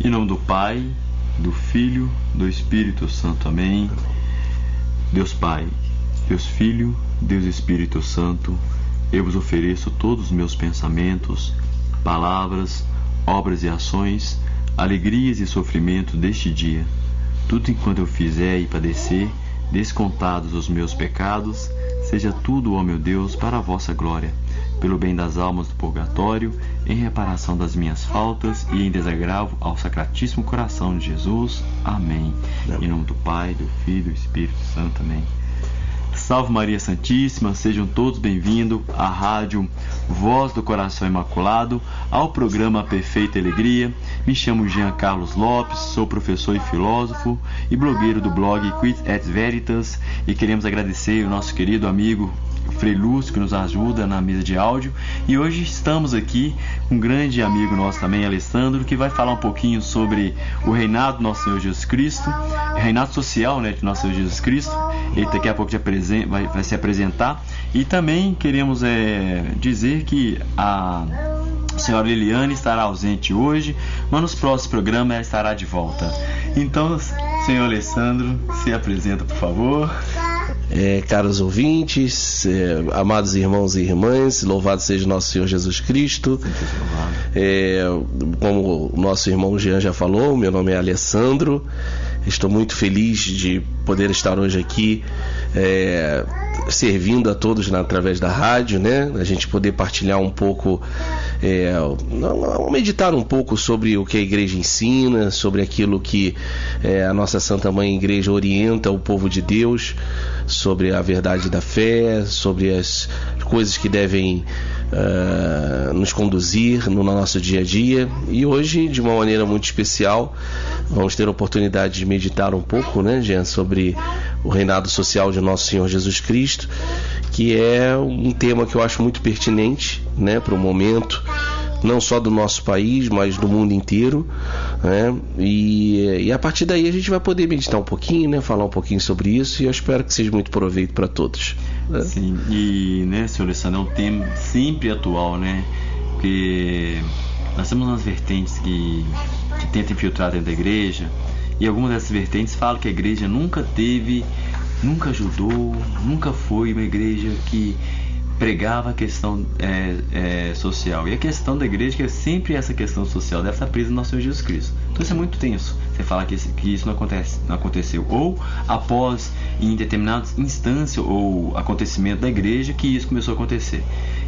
Em nome do Pai, do Filho, do Espírito Santo. Amém. Deus Pai, Deus Filho, Deus Espírito Santo, eu vos ofereço todos os meus pensamentos, palavras, obras e ações, alegrias e sofrimentos deste dia. Tudo enquanto eu fizer e padecer, descontados os meus pecados, seja tudo, ó meu Deus, para a vossa glória, pelo bem das almas do purgatório, em reparação das minhas faltas e em desagravo ao Sacratíssimo Coração de Jesus. Amém. Em nome do Pai, do Filho e do Espírito Santo. Amém. Salve Maria Santíssima, sejam todos bem-vindos à rádio Voz do Coração Imaculado, ao programa Perfeita Alegria. Me chamo Jean Carlos Lopes, sou professor e filósofo e blogueiro do blog Quid et Veritas, e queremos agradecer o nosso querido amigo Frei Lúcio, que nos ajuda na mesa de áudio. E hoje estamos aqui com um grande amigo nosso também, Alessandro, que vai falar um pouquinho sobre o reinado do nosso Senhor Jesus Cristo, reinado social, né, de nosso Senhor Jesus Cristo. Ele daqui a pouco vai se apresentar. E também queremos dizer que a senhora Liliane estará ausente hoje, mas nos próximos programas ela estará de volta. Então, senhor Alessandro, se apresenta, por favor. Caros ouvintes, amados irmãos e irmãs, louvado seja nosso Senhor Jesus Cristo. Como o nosso irmão Jean já falou, meu nome é Alessandro. Estou muito feliz de poder estar hoje aqui servindo a todos através da rádio, né? A gente poder partilhar um pouco, meditar um pouco sobre o que a igreja ensina, sobre aquilo que a nossa Santa Mãe Igreja orienta o povo de Deus, sobre a verdade da fé, sobre as coisas que devem nos conduzir no nosso dia a dia. E hoje, de uma maneira muito especial, vamos ter a oportunidade de meditar um pouco, né, Jean, sobre o reinado social de nosso Senhor Jesus Cristo, que é um tema que eu acho muito pertinente, né, para o momento, não só do nosso país, mas do mundo inteiro, né? E a partir daí a gente vai poder meditar um pouquinho, né, falar um pouquinho sobre isso, e eu espero que seja muito proveito para todos, né? Sim, e, né, senhor Alessandro, é um tema sempre atual, né, porque nós temos umas vertentes que tentam infiltrar dentro da igreja, e algumas dessas vertentes falam que a igreja nunca ajudou, nunca foi uma igreja que pregava a questão social. E a questão da igreja, que é sempre essa questão social, deve estar presa no nosso Senhor Jesus Cristo. Então isso é muito tenso, você falar que isso não aconteceu, ou após, em determinada instância ou acontecimento da igreja, que isso começou a acontecer.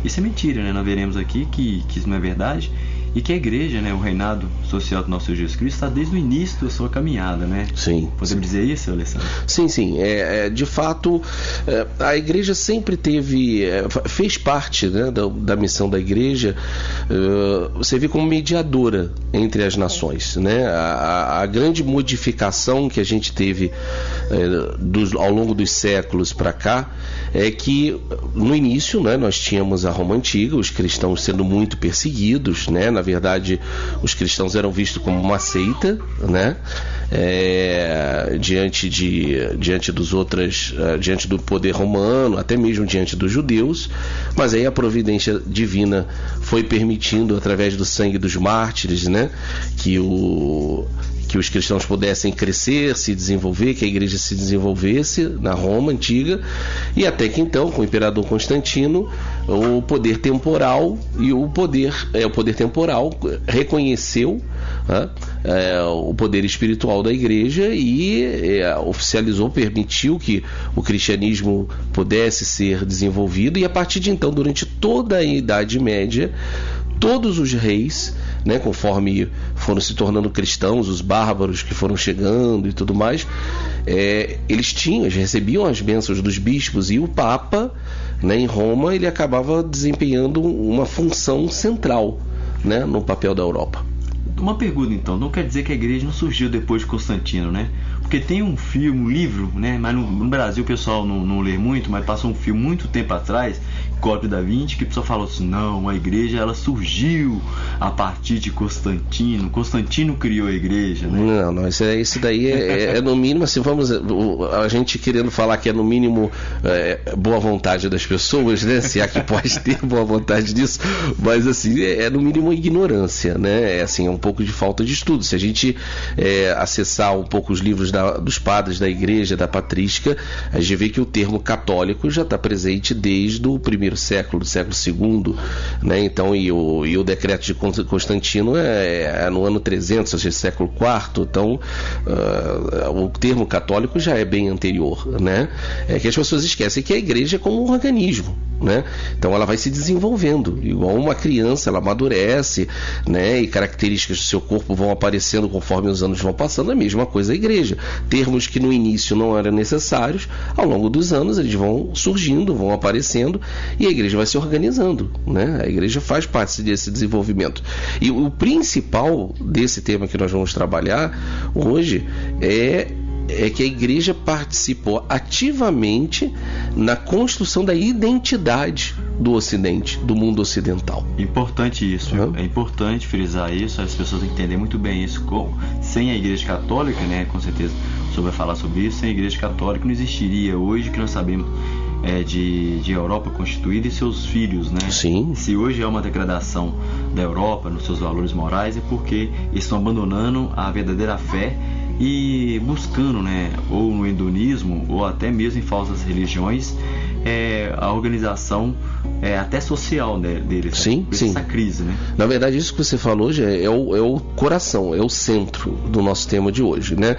Isso é mentira, né? Nós veremos aqui que isso não é verdade, e que a igreja, né, o reinado social do nosso Senhor Jesus Cristo, está desde o início da sua caminhada, né? Sim. Podemos dizer isso, Alessandro? Sim. De fato, a igreja sempre fez parte, né, da missão da igreja, servir como mediadora entre as nações, né? A grande modificação que a gente teve ao longo dos séculos para cá é que no início, né, nós tínhamos a Roma Antiga, os cristãos sendo muito perseguidos, né? Na verdade, os cristãos eram vistos como uma seita, né? Diante do poder romano, até mesmo diante dos judeus. Mas aí a providência divina foi permitindo, através do sangue dos mártires, né, que os cristãos pudessem crescer, se desenvolver, que a igreja se desenvolvesse na Roma Antiga, e até que então, com o imperador Constantino, o poder temporal reconheceu o poder espiritual da igreja e oficializou, permitiu que o cristianismo pudesse ser desenvolvido, e a partir de então, durante toda a Idade Média, todos os reis, né, conforme foram se tornando cristãos, os bárbaros que foram chegando e tudo mais, eles recebiam as bênçãos dos bispos, e o Papa, né, em Roma, ele acabava desempenhando uma função central, né, no papel da Europa. Uma pergunta, então, não quer dizer que a igreja não surgiu depois de Constantino, né? Porque tem um filme, um livro, né? Mas no Brasil o pessoal não lê muito, mas passou um filme muito tempo atrás, Código da Vinci, que o pessoal falou assim, não, a igreja ela surgiu a partir de Constantino. Constantino criou a igreja, né? Não, isso daí é no mínimo, assim, a gente querendo falar que é no mínimo boa vontade das pessoas, né? Se há que pode ter boa vontade disso, mas assim, é no mínimo ignorância, né? É assim, é um pouco de falta de estudo. Se a gente acessar um pouco os livros dos padres da igreja, da patrística, a gente vê que o termo católico já está presente desde o primeiro século, do século II, né? Então, e o decreto de Constantino é no ano 300, ou seja, século IV. Então, o termo católico já é bem anterior, né? É que as pessoas esquecem que a igreja é como um organismo, né? Então ela vai se desenvolvendo, igual uma criança, ela amadurece, né? E características do seu corpo vão aparecendo conforme os anos vão passando. A mesma coisa a igreja. Termos que no início não eram necessários, ao longo dos anos eles vão surgindo, vão aparecendo, e a igreja vai se organizando, né? A igreja faz parte desse desenvolvimento. E o principal desse tema que nós vamos trabalhar hoje é que a igreja participou ativamente na construção da identidade do Ocidente, do mundo ocidental. Importante isso, é importante frisar isso, as pessoas entendem muito bem isso. Sem a igreja católica, né, com certeza o senhor vai falar sobre isso, sem a igreja católica não existiria hoje que nós sabemos de Europa constituída e seus filhos, né? Sim. Se hoje é uma degradação da Europa nos seus valores morais, é porque eles estão abandonando a verdadeira fé e buscando, né, ou no hedonismo ou até mesmo em falsas religiões, a organização até social, né, deles. Sim, sim. Essa crise, né? Na verdade, isso que você falou hoje é o coração, é o centro do nosso tema de hoje, né?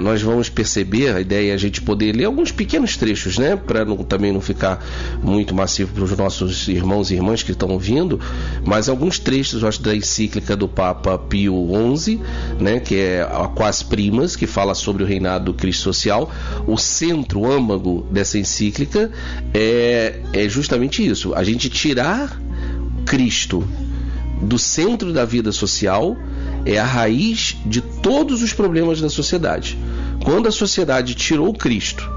Nós vamos perceber, a ideia é a gente poder ler alguns pequenos trechos, né, para também não ficar muito massivo para os nossos irmãos e irmãs que estão ouvindo, mas alguns trechos, eu acho, da encíclica do Papa Pio XI, né, que é a Quas Primas, que fala sobre o reinado do Cristo social. O centro, o âmago dessa encíclica é justamente isso, a gente tirar Cristo do centro da vida social é a raiz de todos os problemas da sociedade. Quando a sociedade tirou Cristo,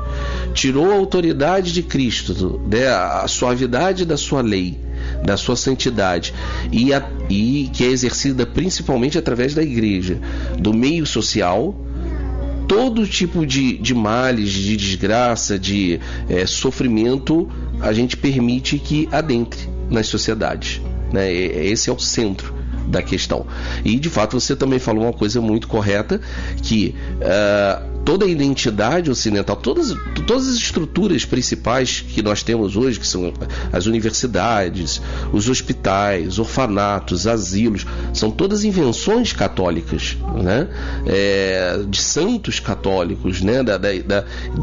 tirou a autoridade de Cristo, né, a suavidade da sua lei, da sua santidade, e que é exercida principalmente através da igreja, do meio social, todo tipo de males, de desgraça, de sofrimento, a gente permite que adentre nas sociedades, né? Esse é o centro da questão. E de fato você também falou uma coisa muito correta, que toda a identidade ocidental, todas as estruturas principais que nós temos hoje, que são as universidades, os hospitais, orfanatos, asilos, são todas invenções católicas, né? De santos católicos, né?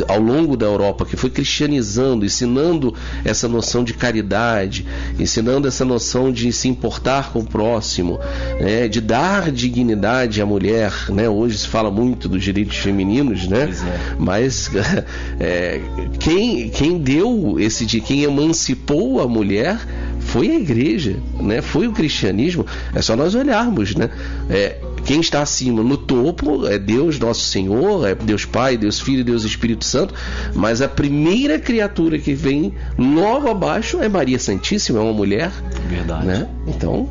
Ao longo da Europa, que foi cristianizando, ensinando essa noção de caridade, ensinando essa noção de se importar com o próximo, né? De dar dignidade à mulher, né? Hoje se fala muito dos direitos femininos, né? Mas quem deu quem emancipou a mulher foi a igreja, né? Foi o cristianismo. É só nós olharmos, né? Quem está acima, no topo, é Deus Nosso Senhor, é Deus Pai, Deus Filho, Deus Espírito Santo, mas a primeira criatura que vem logo abaixo é Maria Santíssima, é uma mulher. Verdade. Né? Então...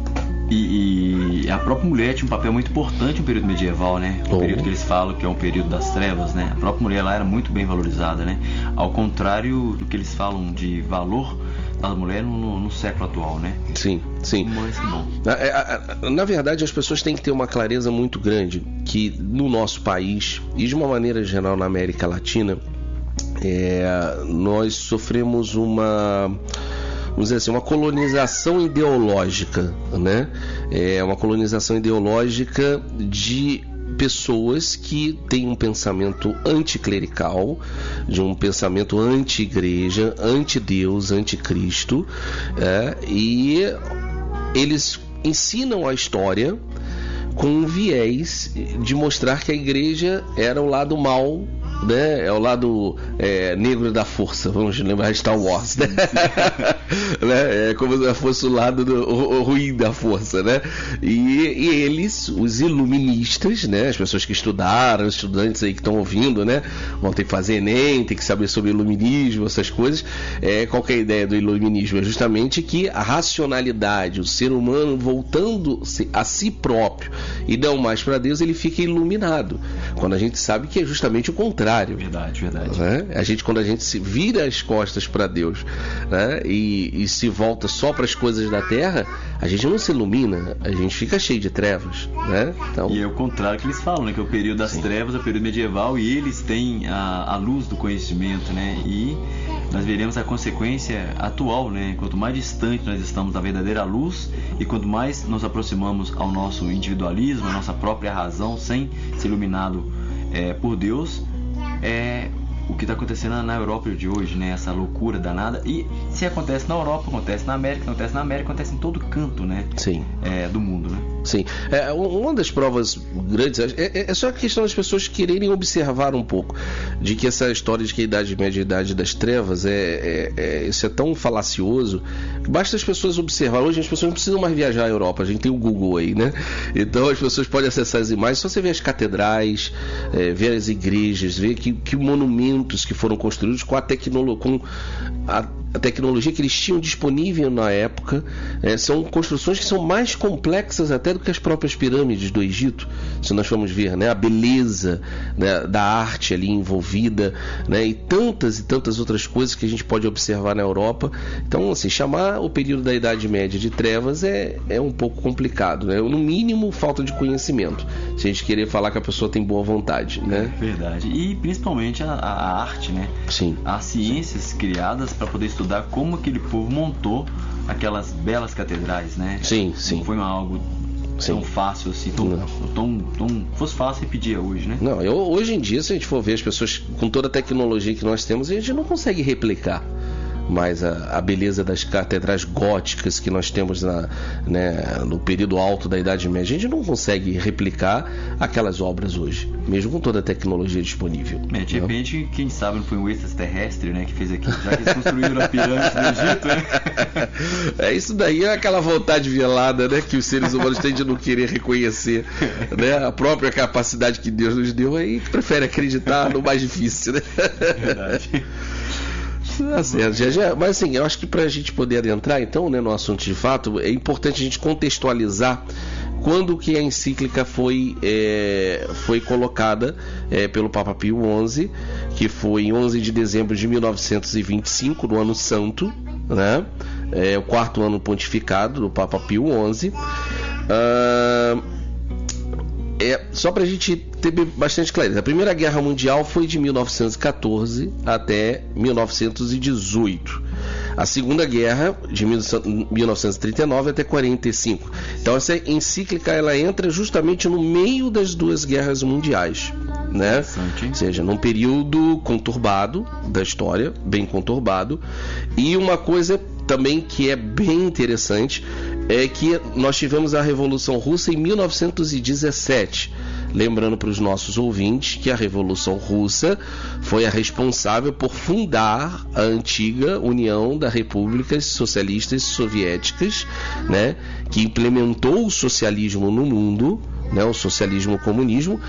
E a própria mulher tinha um papel muito importante no período medieval, né? O período que eles falam que é um período das trevas, né? A própria mulher lá era muito bem valorizada, né? Ao contrário do que eles falam de valor da mulher no século atual, né? Sim, sim. Mas bom. Na verdade, as pessoas têm que ter uma clareza muito grande que no nosso país, e de uma maneira geral na América Latina, nós sofremos vamos dizer assim, uma colonização ideológica, né? Uma colonização ideológica de pessoas que têm um pensamento anticlerical, de um pensamento anti-igreja, anti-Deus, anti-Cristo, e eles ensinam a história com um viés de mostrar que a igreja era o lado mal né? É o lado negro da força, vamos lembrar de Star Wars, né? Né? É como se fosse o lado ruim da força, né? E eles, os iluministas, né? As pessoas que estudaram, os estudantes aí que estão ouvindo, né? Vão ter que fazer Enem, tem que saber sobre iluminismo, essas coisas. Qual que é a ideia do iluminismo? É justamente que a racionalidade, o ser humano voltando a si próprio e não mais para Deus, ele fica iluminado. Quando a gente sabe que é justamente o contrário. Verdade. Né? Quando a gente se vira as costas para Deus, né? E se volta só para as coisas da terra, a gente não se ilumina, a gente fica cheio de trevas, né? Então... E é o contrário que eles falam, né? Que é o período das trevas, é o período medieval, e eles têm a luz do conhecimento, né? E nós veremos a consequência atual, né? Quanto mais distante nós estamos da verdadeira luz e quanto mais nos aproximamos ao nosso individualismo, à nossa própria razão, sem ser iluminado por Deus, o que está acontecendo na Europa de hoje, né? Essa loucura danada. E se acontece na Europa, acontece na América, acontece em todo canto, né? Sim. Do mundo, né? Sim. Uma das provas grandes é só a questão das pessoas quererem observar um pouco de que essa história de que a Idade Média é a Idade das Trevas isso é tão falacioso. Basta as pessoas observar. Hoje as pessoas não precisam mais viajar à Europa, a gente tem o Google aí, né? Então as pessoas podem acessar as imagens, só você ver as catedrais, ver as igrejas, ver que monumentos que foram construídos com a tecnologia que eles tinham disponível na época. São construções que são mais complexas até do que as próprias pirâmides do Egito, se nós formos ver, né? A beleza, né, da arte ali envolvida, né? E tantas outras coisas que a gente pode observar na Europa. Então, assim, chamar o período da Idade Média de trevas é um pouco complicado, né? No mínimo, falta de conhecimento, se a gente querer falar que a pessoa tem boa vontade, né? Verdade. E principalmente a arte, né? Sim. As ciências criadas para poder estudar como aquele povo montou aquelas belas catedrais, né? Sim. Não foi algo tão fácil assim, tão fosse fácil repetir hoje, né? Não, hoje em dia, se a gente for ver as pessoas com toda a tecnologia que nós temos, a gente não consegue replicar mais a beleza das catedrais góticas que nós temos no período alto da Idade Média. A gente não consegue replicar aquelas obras hoje, mesmo com toda a tecnologia disponível. De repente, quem sabe não foi um extraterrestre, né, que fez aquilo, já que eles construíram a pirâmide do Egito, né? Isso daí é aquela vontade velada, né, que os seres humanos têm de não querer reconhecer, né, a própria capacidade que Deus nos deu, aí prefere acreditar no mais difícil, né? Verdade. Tá certo, mas assim, eu acho que para a gente poder adentrar então, né, no assunto de fato, é importante a gente contextualizar quando que a encíclica foi colocada pelo Papa Pio XI, que foi em 11 de dezembro de 1925, no ano santo, né? O quarto ano pontificado do Papa Pio XI. Só para a gente ter bastante clareza, a Primeira Guerra Mundial foi de 1914 até 1918. A Segunda Guerra, de 1939 até 45. Então essa encíclica ela entra justamente no meio das duas guerras mundiais, né? Ou seja, num período conturbado da história, bem conturbado. E uma coisa também que é bem interessante é que nós tivemos a Revolução Russa em 1917. Lembrando para os nossos ouvintes que a Revolução Russa foi a responsável por fundar a antiga União das Repúblicas Socialistas Soviéticas, né, que implementou o socialismo no mundo, né, o socialismo-comunismo,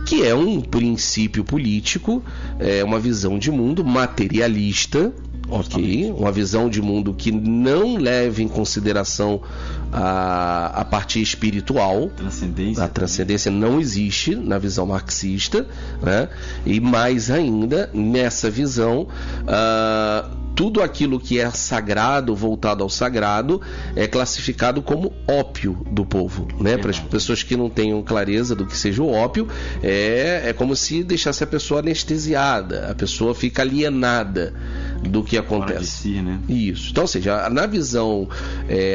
que é um princípio político, uma visão de mundo materialista, ok, uma visão de mundo que não leva em consideração a parte espiritual. A transcendência não existe na visão marxista, né? E mais ainda, nessa visão, tudo aquilo que é sagrado, voltado ao sagrado, é classificado como ópio do povo, né? Para as pessoas que não tenham clareza do que seja o ópio, é como se deixasse a pessoa anestesiada, a pessoa fica alienada do que acontece. Si, né? Isso. Então, ou seja, na visão,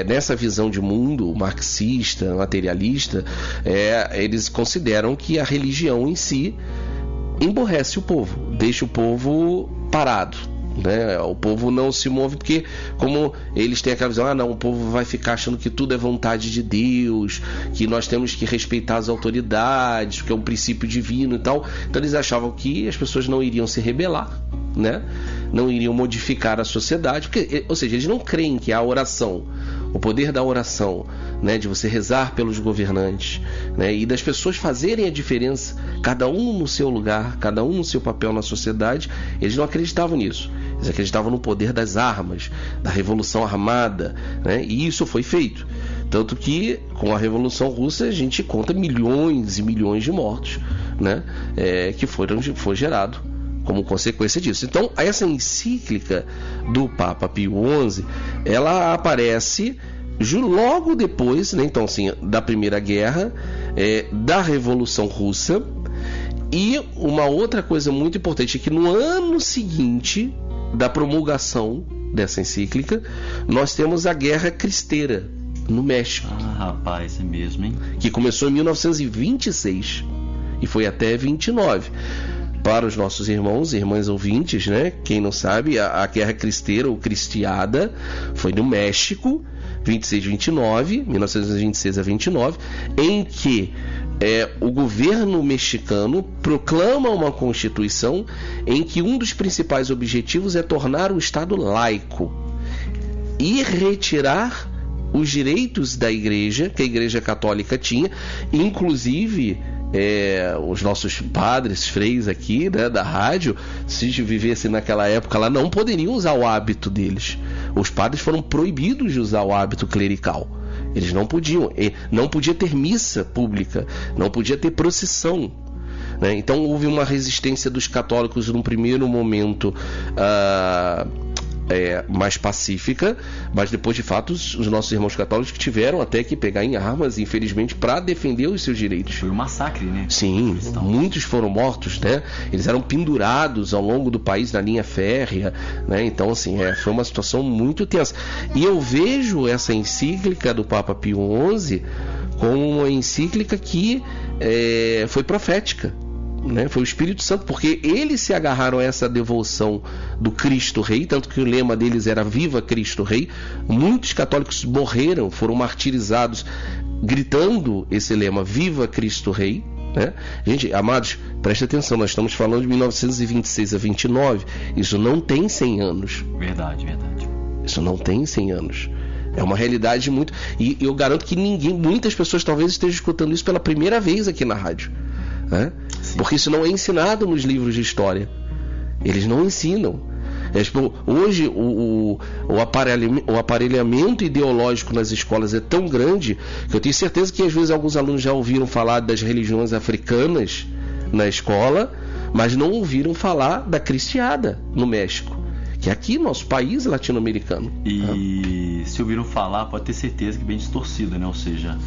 nessa visão de mundo marxista, materialista, eles consideram que a religião em si emborrece o povo, deixa o povo parado, né? O povo não se move porque, como eles têm aquela visão, não, o povo vai ficar achando que tudo é vontade de Deus, que nós temos que respeitar as autoridades, que é um princípio divino e tal. Então eles achavam que as pessoas não iriam se rebelar, né? Não iriam modificar a sociedade, porque, ou seja, eles não creem que a oração, o poder da oração, né, de você rezar pelos governantes, né, e das pessoas fazerem a diferença, cada um no seu lugar, cada um no seu papel na sociedade, eles não acreditavam nisso. Eles acreditavam no poder das armas, da revolução armada, né, e isso foi feito. Tanto que com a Revolução Russa a gente conta milhões e milhões de mortos, né, que foi gerado como consequência disso. Então, essa encíclica do Papa Pio XI, ela aparece logo depois, né, então, assim, da Primeira Guerra, da Revolução Russa. E uma outra coisa muito importante é que no ano seguinte da promulgação dessa encíclica, nós temos a Guerra Cristera no México. Ah, rapaz, é mesmo, hein? Que começou em 1926 e foi até 29. Para os nossos irmãos e irmãs ouvintes, né? Quem não sabe, a Guerra Cristera ou Cristiada foi no México, 1926 a 29, em que o governo mexicano proclama uma constituição em que um dos principais objetivos é tornar o Estado laico e retirar os direitos da igreja, que a Igreja Católica tinha, inclusive os nossos padres, freis aqui, né, da rádio, se vivessem naquela época lá, não poderiam usar o hábito deles. Os padres foram proibidos de usar o hábito clerical. Eles não podiam, não podia ter missa pública, não podia ter procissão, né? Então houve uma resistência dos católicos num primeiro momento mais pacífica, mas depois, de fato, os nossos irmãos católicos tiveram até que pegar em armas, infelizmente, para defender os seus direitos. Foi um massacre, né? Sim, muitos foram mortos, né? Eles eram pendurados ao longo do país na linha férrea, né? Então, assim, foi uma situação muito tensa. E eu vejo essa encíclica do Papa Pio XI como uma encíclica que foi profética, né? Foi o Espírito Santo, porque eles se agarraram a essa devoção do Cristo Rei, tanto que o lema deles era Viva Cristo Rei. Muitos católicos morreram, foram martirizados gritando esse lema Viva Cristo Rei, né? Gente, amados, preste atenção, nós estamos falando de 1926 a 29, isso não tem 100 anos. Verdade. Isso não tem 100 anos. É uma realidade muito... E eu garanto que muitas pessoas talvez estejam escutando isso pela primeira vez aqui na rádio, né? Porque isso não é ensinado nos livros de história. Eles não ensinam. Hoje o aparelhamento ideológico nas escolas é tão grande que eu tenho certeza que às vezes alguns alunos já ouviram falar das religiões africanas na escola, mas não ouviram falar da cristiada no México, que é aqui nosso país latino-americano. E se ouviram falar, pode ter certeza que bem distorcida, né? Ou seja,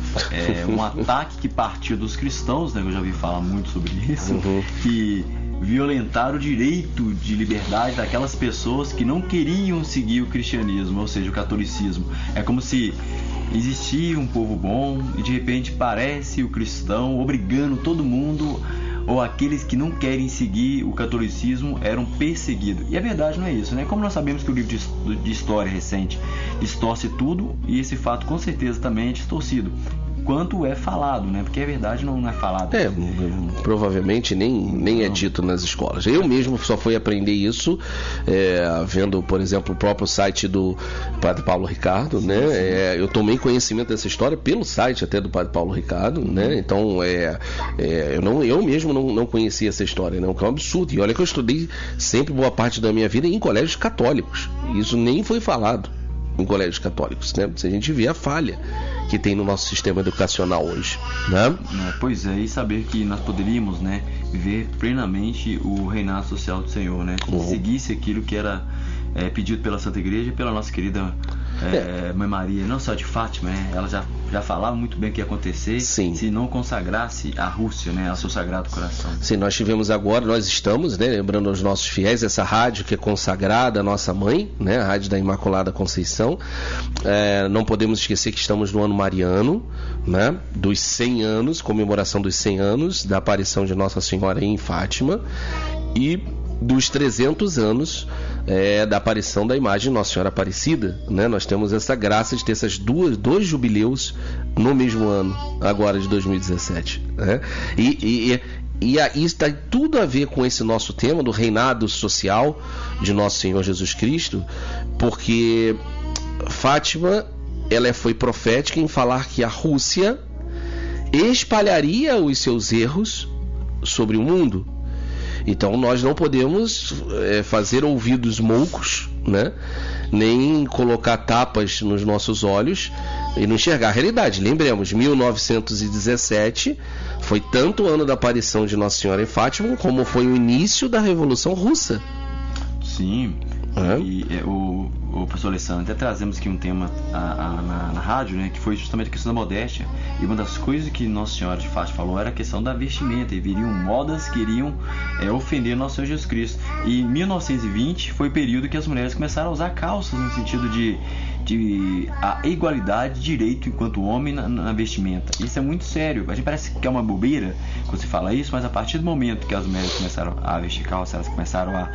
um ataque que partiu dos cristãos, né? Eu já ouvi falar muito sobre isso, que violentaram o direito de liberdade daquelas pessoas que não queriam seguir o cristianismo, ou seja, o catolicismo. É como se existia um povo bom e de repente parece o cristão obrigando todo mundo, ou aqueles que não querem seguir o catolicismo eram perseguidos. E a verdade não é isso, né? Como nós sabemos que o livro de história recente distorce tudo, e esse fato com certeza também é distorcido, quanto é falado, né? Porque a verdade não é falado. Provavelmente nem é dito nas escolas. Eu mesmo só fui aprender isso vendo, por exemplo, o próprio site do Padre Paulo Ricardo, né? Eu tomei conhecimento dessa história pelo site até do Padre Paulo Ricardo, né? Então, eu mesmo não conhecia essa história, né? O que é um absurdo. E olha que eu estudei sempre boa parte da minha vida em colégios católicos. Isso nem foi falado em colégios católicos, né? Se a gente vê a falha que tem no nosso sistema educacional hoje, né? Pois é, e saber que nós poderíamos, né, viver plenamente o reinado social do Senhor, né? Que seguisse aquilo que era pedido pela Santa Igreja e pela nossa querida Mãe Maria, não só de Fátima, né? Ela já falava muito bem o que ia acontecer. Sim. Se não consagrasse a Rússia, né, ao seu Sagrado Coração. Sim, nós estamos, né, lembrando aos nossos fiéis, essa rádio que é consagrada à nossa mãe, né, a Rádio da Imaculada Conceição. Não podemos esquecer que estamos no ano mariano, né, dos 100 anos, comemoração dos 100 anos da aparição de Nossa Senhora em Fátima, e dos 300 anos da aparição da imagem de Nossa Senhora Aparecida, né? Nós temos essa graça de ter dois jubileus no mesmo ano, agora de 2017, né? E isso tem tudo a ver com esse nosso tema do reinado social de Nosso Senhor Jesus Cristo, porque Fátima, ela foi profética em falar que a Rússia espalharia os seus erros sobre o mundo. Então nós não podemos fazer ouvidos moucos, né? Nem colocar tapas nos nossos olhos e não enxergar a realidade. Lembremos, 1917 foi tanto o ano da aparição de Nossa Senhora em Fátima, como foi o início da Revolução Russa. Sim. E o professor Alessandro, até trazemos aqui um tema na rádio, né, que foi justamente a questão da modéstia. E uma das coisas que Nossa Senhora de Fátima falou era a questão da vestimenta. E viriam modas que iriam ofender Nosso Senhor Jesus Cristo. E em 1920 foi o período que as mulheres começaram a usar calças, no sentido de a igualdade de direito enquanto homem na vestimenta. Isso é muito sério. A gente parece que é uma bobeira quando se fala isso, mas a partir do momento que as mulheres começaram a vestir calça, elas começaram a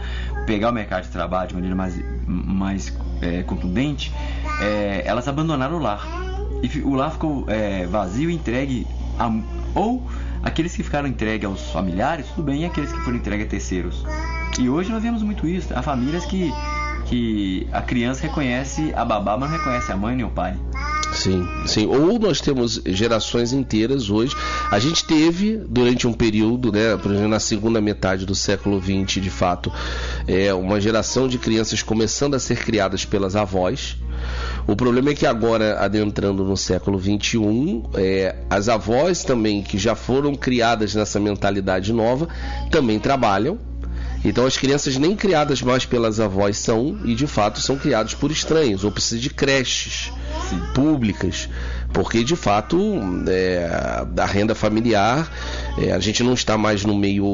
pegar o mercado de trabalho de maneira mais contundente, elas abandonaram o lar. E o lar ficou vazio e entregue ou aqueles que ficaram entregues aos familiares, tudo bem, e aqueles que foram entregues a terceiros. E hoje nós vemos muito isso. Há famílias que a criança reconhece a babá, mas não reconhece a mãe nem o pai. Sim, sim. Ou nós temos gerações inteiras hoje. A gente teve, durante um período, né, por exemplo, na segunda metade do século XX, de fato, uma geração de crianças começando a ser criadas pelas avós. O problema é que agora, adentrando no século XXI, as avós também, que já foram criadas nessa mentalidade nova, também trabalham. Então as crianças nem criadas mais pelas avós são, e de fato são criadas por estranhos, ou precisam de creches públicas, porque de fato a renda familiar, a gente não está mais no meio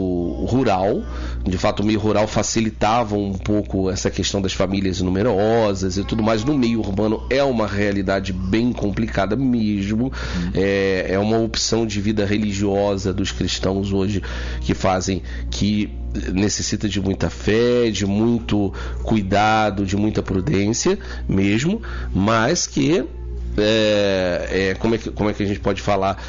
rural. De fato o meio rural facilitava um pouco essa questão das famílias numerosas e tudo mais. No meio urbano é uma realidade bem complicada mesmo. É uma opção de vida religiosa dos cristãos hoje que necessita de muita fé, de muito cuidado, de muita prudência mesmo, mas que como é que a gente pode falar,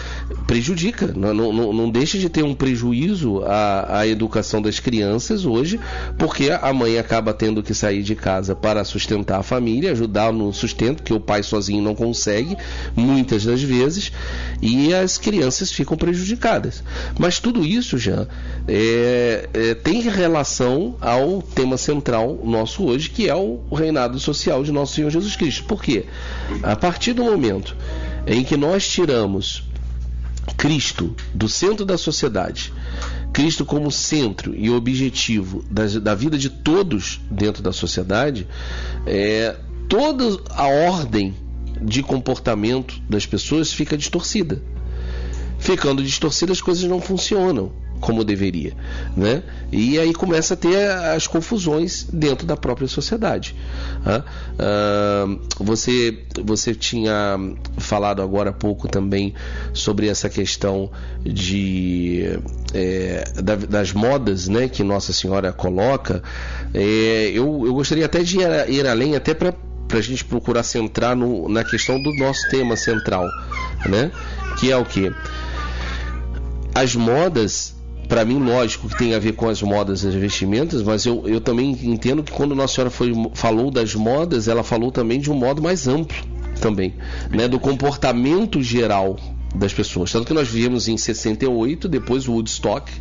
prejudica, não deixa de ter um prejuízo à educação das crianças hoje, porque a mãe acaba tendo que sair de casa para sustentar a família, ajudar no sustento, que o pai sozinho não consegue muitas das vezes, e as crianças ficam prejudicadas. Mas tudo isso já tem relação ao tema central nosso hoje, que é o reinado social de Nosso Senhor Jesus Cristo. Por quê? A partir do momento em que nós tiramos Cristo do centro da sociedade, Cristo como centro e objetivo da vida de todos dentro da sociedade, toda a ordem de comportamento das pessoas fica distorcida. Ficando distorcida, as coisas não funcionam como deveria, né? E aí começa a ter as confusões dentro da própria sociedade. Você tinha falado agora há pouco também sobre essa questão das modas, né, que Nossa Senhora coloca. Eu gostaria até de ir além, até para a gente procurar centrar na questão do nosso tema central, né? Que é o quê? As modas, para mim, lógico que tem a ver com as modas e as vestimentas, mas eu também entendo que quando Nossa Senhora falou das modas, ela falou também de um modo mais amplo também, né, do comportamento geral das pessoas. Tanto que nós vimos em 68, depois o Woodstock,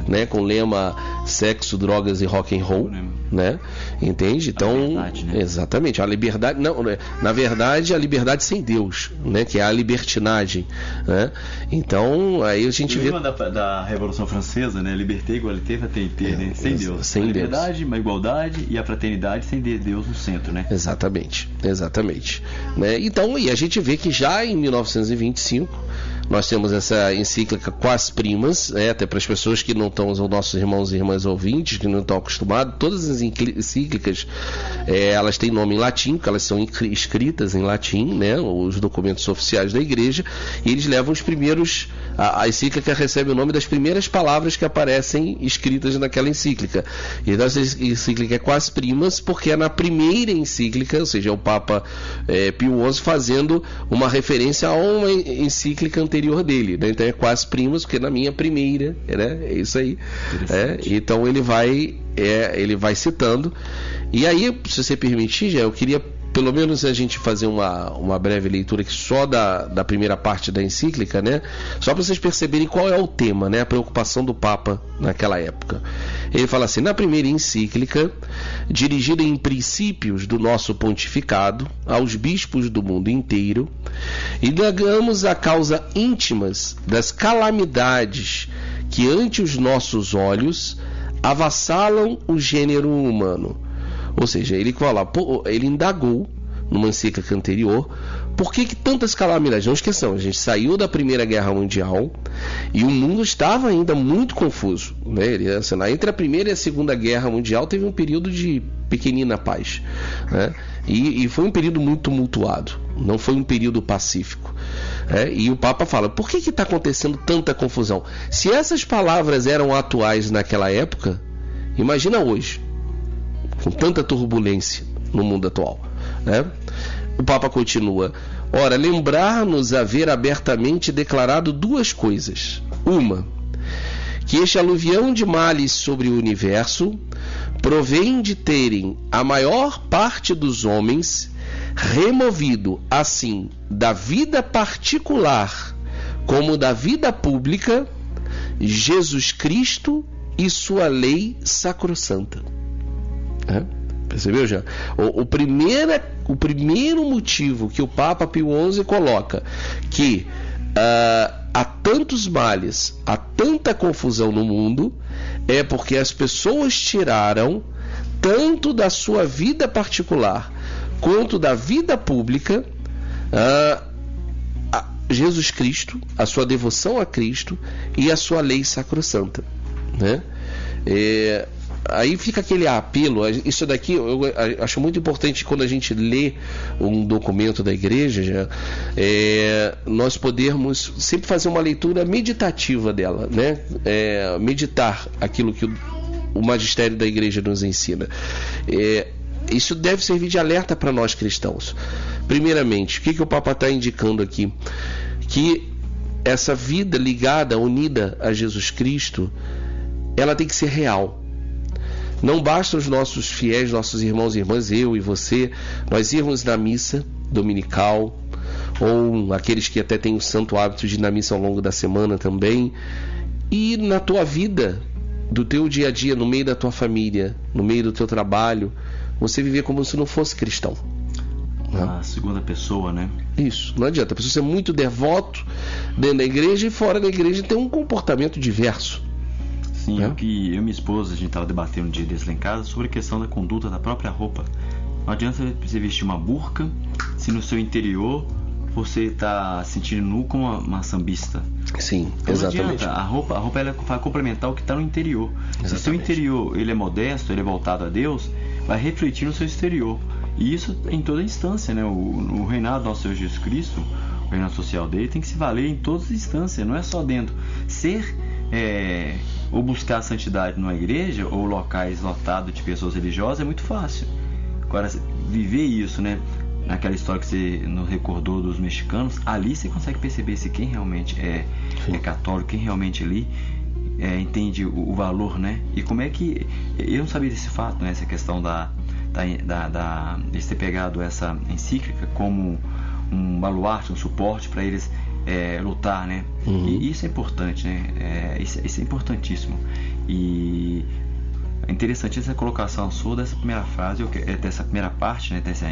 né, com o lema sexo, drogas e rock and roll, né? Entende? Então, liberdade, né? Exatamente, a liberdade, não, na verdade, a liberdade sem Deus, né, que é a libertinagem, né? Então, aí a gente vê da Revolução Francesa, né, liberté, égalité, fraternité, né? Sem Deus. Sem a liberdade, Deus. Uma igualdade e a fraternidade sem Deus no centro, né? Exatamente, né? Então, e a gente vê que já em 1925 Nós temos essa encíclica Quas Primas, até para as pessoas que não estão, os nossos irmãos e irmãs ouvintes, que não estão acostumados. Todas as encíclicas, elas têm nome em latim, porque elas são escritas em latim, né, os documentos oficiais da igreja, e eles levam os primeiros, a encíclica recebe o nome das primeiras palavras que aparecem escritas naquela encíclica. Então essa encíclica é Quas Primas, porque é na primeira encíclica, ou seja, é o Papa Pio XI fazendo uma referência a uma encíclica anterior dele, né? Então é Quas Primas, porque na minha primeira, né? É isso aí. Então ele vai citando. E aí, se você permitir, já eu queria pelo menos a gente fazer uma breve leitura aqui só da primeira parte da encíclica, né? Só para vocês perceberem qual é o tema, né? A preocupação do Papa naquela época. Ele fala assim: na primeira encíclica, dirigida em princípios do nosso pontificado aos bispos do mundo inteiro, indagamos a causa íntimas das calamidades que ante os nossos olhos avassalam o gênero humano. Ou seja, ele indagou numa encíclica anterior por que tantas calamidades. Não esqueçam, a gente saiu da Primeira Guerra Mundial e o mundo estava ainda muito confuso, né? Entre a Primeira e a Segunda Guerra Mundial teve um período de pequenina paz, né? E foi um período muito tumultuado, não foi um período pacífico. E o Papa fala: por que está acontecendo tanta confusão? Se essas palavras eram atuais naquela época, imagina hoje, com tanta turbulência no mundo atual, né? O Papa continua: ora, lembrar-nos haver abertamente declarado duas coisas. Uma, que este aluvião de males sobre o universo provém de terem a maior parte dos homens removido, assim, da vida particular como da vida pública, Jesus Cristo e sua lei sacrossanta. Percebeu já? O primeiro motivo que o Papa Pio XI coloca que há tantos males, há tanta confusão no mundo, é porque as pessoas tiraram tanto da sua vida particular quanto da vida pública Jesus Cristo, a sua devoção a Cristo e a sua lei sacrossanta, né? Aí fica aquele apelo. Isso daqui eu acho muito importante quando a gente lê um documento da igreja, nós podermos sempre fazer uma leitura meditativa dela, né? Meditar aquilo que o magistério da igreja nos ensina. Isso deve servir de alerta para nós cristãos. Primeiramente, o que o Papa está indicando aqui? Que essa vida ligada, unida a Jesus Cristo, ela tem que ser real. Não basta os nossos fiéis, nossos irmãos e irmãs, eu e você, nós irmos na missa dominical, ou aqueles que até têm o santo hábito de ir na missa ao longo da semana também, e na tua vida, do teu dia a dia, no meio da tua família, no meio do teu trabalho, você viver como se não fosse cristão. A segunda pessoa, né? Isso, não adianta. A pessoa ser muito devoto dentro da igreja e fora da igreja tem um comportamento diverso. Sim, eu e minha esposa, a gente estava debatendo um dia desse lá em casa sobre a questão da conduta da própria roupa. Não adianta você vestir uma burca se no seu interior você está sentindo nu como uma sambista. Sim, então, exatamente. Não adianta. A roupa ela vai complementar o que está no interior. Exatamente. Se o seu interior ele é modesto, ele é voltado a Deus, vai refletir no seu exterior. E isso em toda instância, né? O reinado do nosso Senhor Jesus Cristo, o reinado social dele, tem que se valer em todas as instâncias, não é só dentro. Ou buscar a santidade numa igreja ou locais lotados de pessoas religiosas é muito fácil. Agora, viver isso, né? Naquela história que você nos recordou dos mexicanos, ali você consegue perceber se quem realmente é católico, quem realmente ali entende o valor, né? E como é que... Eu não sabia desse fato, né? Essa questão de ter pegado essa encíclica como um baluarte, um suporte para eles lutar, né? E isso é importante, né? Isso é importantíssimo. E é interessante essa colocação sua dessa primeira frase, dessa primeira parte, né? Dessa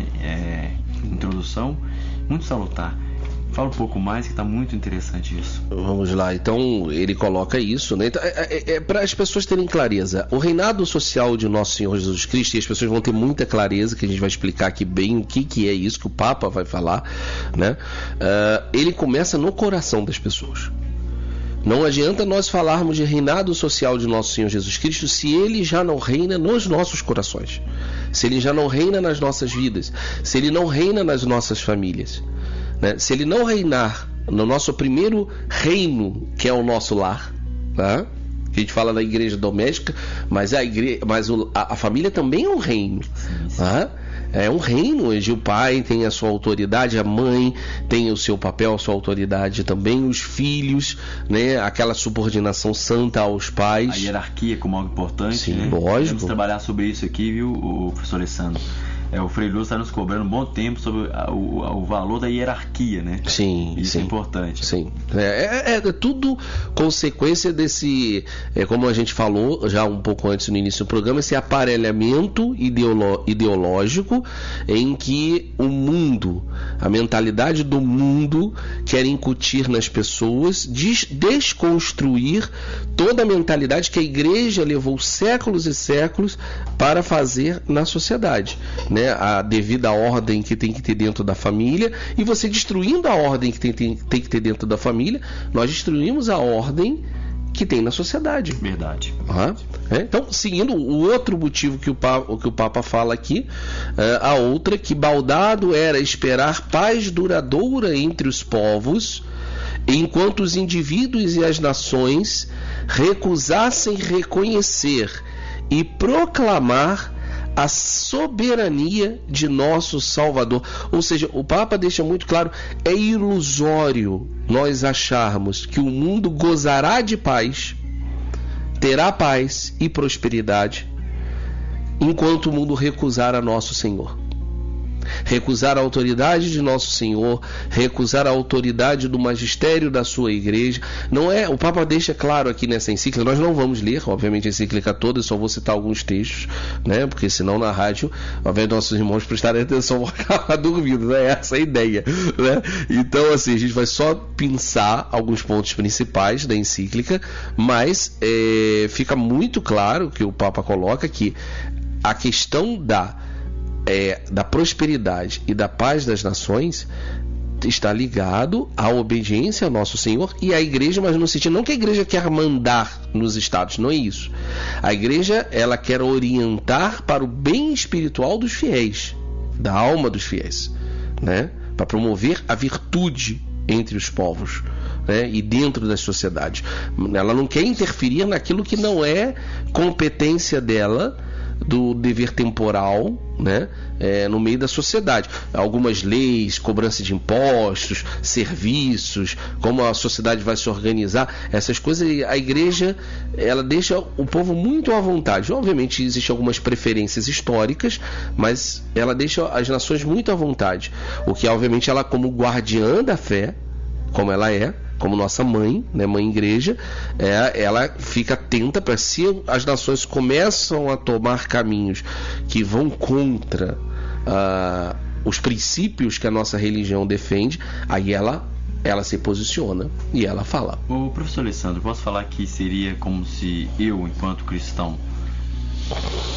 introdução, muito salutar. Fala um pouco mais, que está muito interessante isso. Vamos lá, então ele coloca isso, né? Então, para as pessoas terem clareza, o reinado social de Nosso Senhor Jesus Cristo, e as pessoas vão ter muita clareza, que a gente vai explicar aqui bem o que é isso que o Papa vai falar, né? Ele começa no coração das pessoas. Não adianta nós falarmos de reinado social de Nosso Senhor Jesus Cristo se ele já não reina nos nossos corações, se ele já não reina nas nossas vidas, se ele não reina nas nossas famílias, né? Se ele não reinar no nosso primeiro reino, que é o nosso lar, tá? A gente fala da igreja doméstica, mas a família também é um reino, tá? É um reino onde o pai tem a sua autoridade, a mãe tem o seu papel, a sua autoridade também, os filhos, né? Aquela subordinação santa aos pais. A hierarquia como algo importante. Sim, né? lógico. Vamos trabalhar sobre isso aqui, viu, o professor Alessandro? O Frei Lúcio está nos cobrando um bom tempo sobre o valor da hierarquia, né? Sim, isso sim, é importante. Sim. É tudo consequência desse, como a gente falou já um pouco antes no início do programa, esse aparelhamento ideológico em que o mundo, a mentalidade do mundo quer incutir nas pessoas, desconstruir toda a mentalidade que a igreja levou séculos e séculos para fazer na sociedade, né? A devida ordem que tem que ter dentro da família, e você destruindo a ordem que tem que ter dentro da família, nós destruímos a ordem que tem na sociedade. Verdade. Então, seguindo o outro motivo que o Papa fala aqui, a outra, que baldado era esperar paz duradoura entre os povos, enquanto os indivíduos e as nações recusassem reconhecer e proclamar a soberania de nosso Salvador. Ou seja, o Papa deixa muito claro, é ilusório nós acharmos que o mundo gozará de paz, terá paz e prosperidade, enquanto o mundo recusar a nosso Senhor. Recusar a autoridade de nosso Senhor, recusar a autoridade do magistério da sua igreja. Não é, o Papa deixa claro aqui nessa encíclica, nós não vamos ler, obviamente, a encíclica toda, só vou citar alguns textos, né? Porque senão na rádio, ao invés de nossos irmãos prestarem atenção, vão acabar dormindo, né? Essa é a ideia, né? Então, assim, a gente vai só pensar alguns pontos principais da encíclica, mas fica muito claro que o Papa coloca que a questão da prosperidade e da paz das nações está ligado à obediência ao nosso Senhor e à igreja, mas no sentido não que a igreja quer mandar nos estados, não é isso. A igreja, ela quer orientar para o bem espiritual dos fiéis, da alma dos fiéis, né? Para promover a virtude entre os povos, né? E dentro das sociedades. Ela não quer interferir naquilo que não é competência dela, do dever temporal, né? No meio da sociedade. Algumas leis, cobrança de impostos, serviços, como a sociedade vai se organizar, essas coisas, a igreja, ela deixa o povo muito à vontade. Obviamente existem algumas preferências históricas, mas ela deixa as nações muito à vontade, o que obviamente ela, como guardiã da fé, como ela é, como nossa mãe, né, mãe igreja, ela fica atenta para, se as nações começam a tomar caminhos que vão contra os princípios que a nossa religião defende, aí ela se posiciona e ela fala. O professor Alessandro, posso falar que seria como se eu, enquanto cristão,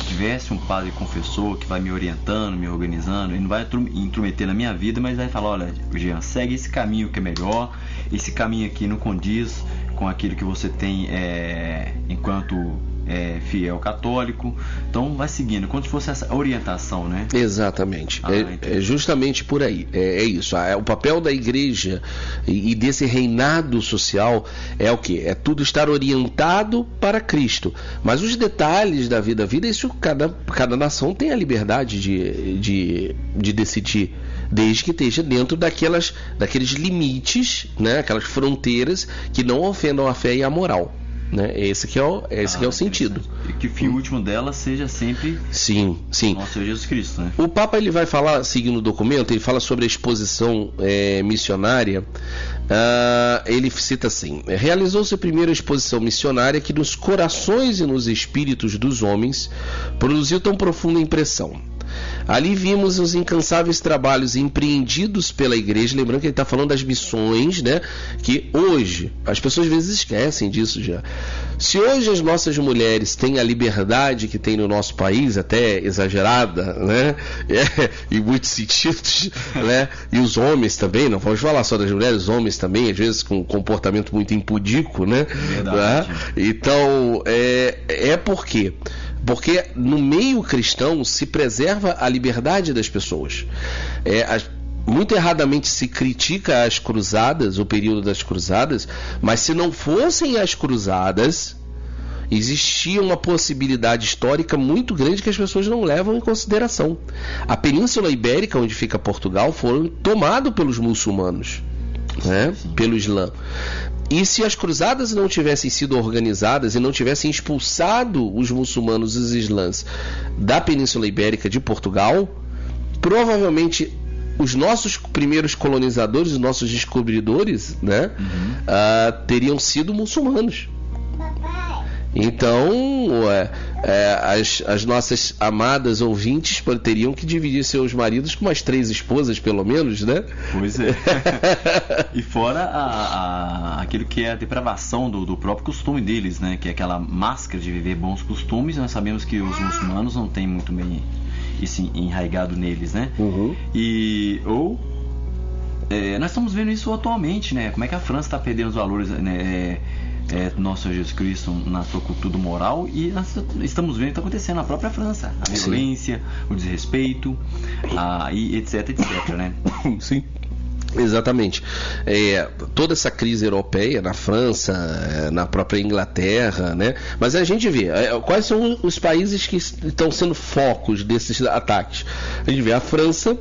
tivesse um padre confessor que vai me orientando, me organizando, ele não vai intrometer na minha vida, mas vai falar: olha, Jean, segue esse caminho que é melhor, esse caminho aqui não condiz com aquilo que você tem enquanto fiel católico, então vai seguindo, como se fosse essa orientação, né? Exatamente, é justamente por aí, é isso. O papel da igreja e desse reinado social é o que? É tudo estar orientado para Cristo, mas os detalhes da vida, isso cada nação tem a liberdade de decidir, desde que esteja dentro daqueles limites, né? Aquelas fronteiras que não ofendam a fé e a moral, né? Esse que é o sentido. E que o fim último dela seja sempre sim. Nosso Senhor Jesus Cristo, né? O Papa, ele vai falar, seguindo o documento, ele fala sobre a exposição missionária. Ele cita assim: realizou-se a primeira exposição missionária que nos corações e nos espíritos dos homens produziu tão profunda impressão. Ali vimos os incansáveis trabalhos empreendidos pela igreja, lembrando que ele está falando das missões, né? Que hoje, as pessoas às vezes esquecem disso já. Se hoje as nossas mulheres têm a liberdade que tem no nosso país, até exagerada, né? Em muitos sentidos, né? E os homens também, não vamos falar só das mulheres, os homens também, às vezes com um comportamento muito impudico, né? Verdade. Então, por quê? Porque no meio cristão se preserva a liberdade das pessoas. Muito erradamente se critica as cruzadas, o período das cruzadas, mas se não fossem as cruzadas, existia uma possibilidade histórica muito grande que as pessoas não levam em consideração. A Península Ibérica, onde fica Portugal, foi tomado pelos muçulmanos, né? Pelo Islã. E se as cruzadas não tivessem sido organizadas e não tivessem expulsado os muçulmanos e os islãs da Península Ibérica de Portugal, provavelmente os nossos primeiros colonizadores, os nossos descobridores, né, teriam sido muçulmanos. Então, as nossas amadas ouvintes teriam que dividir seus maridos com umas 3 esposas, pelo menos, né? Pois é. E fora aquilo que é a depravação do próprio costume deles, né? Que é aquela máscara de viver bons costumes. Nós sabemos que os muçulmanos não têm muito bem isso enraizado neles, né? Nós estamos vendo isso atualmente, né? Como é que a França está perdendo os valores, né? Nosso Senhor Jesus Cristo na sua cultura moral, e nós estamos vendo o que está acontecendo na própria França, a violência, o desrespeito, e etc, né? Sim, exatamente. Toda essa crise europeia na França, na própria Inglaterra, né? Mas a gente vê quais são os países que estão sendo focos desses ataques. A gente vê a França,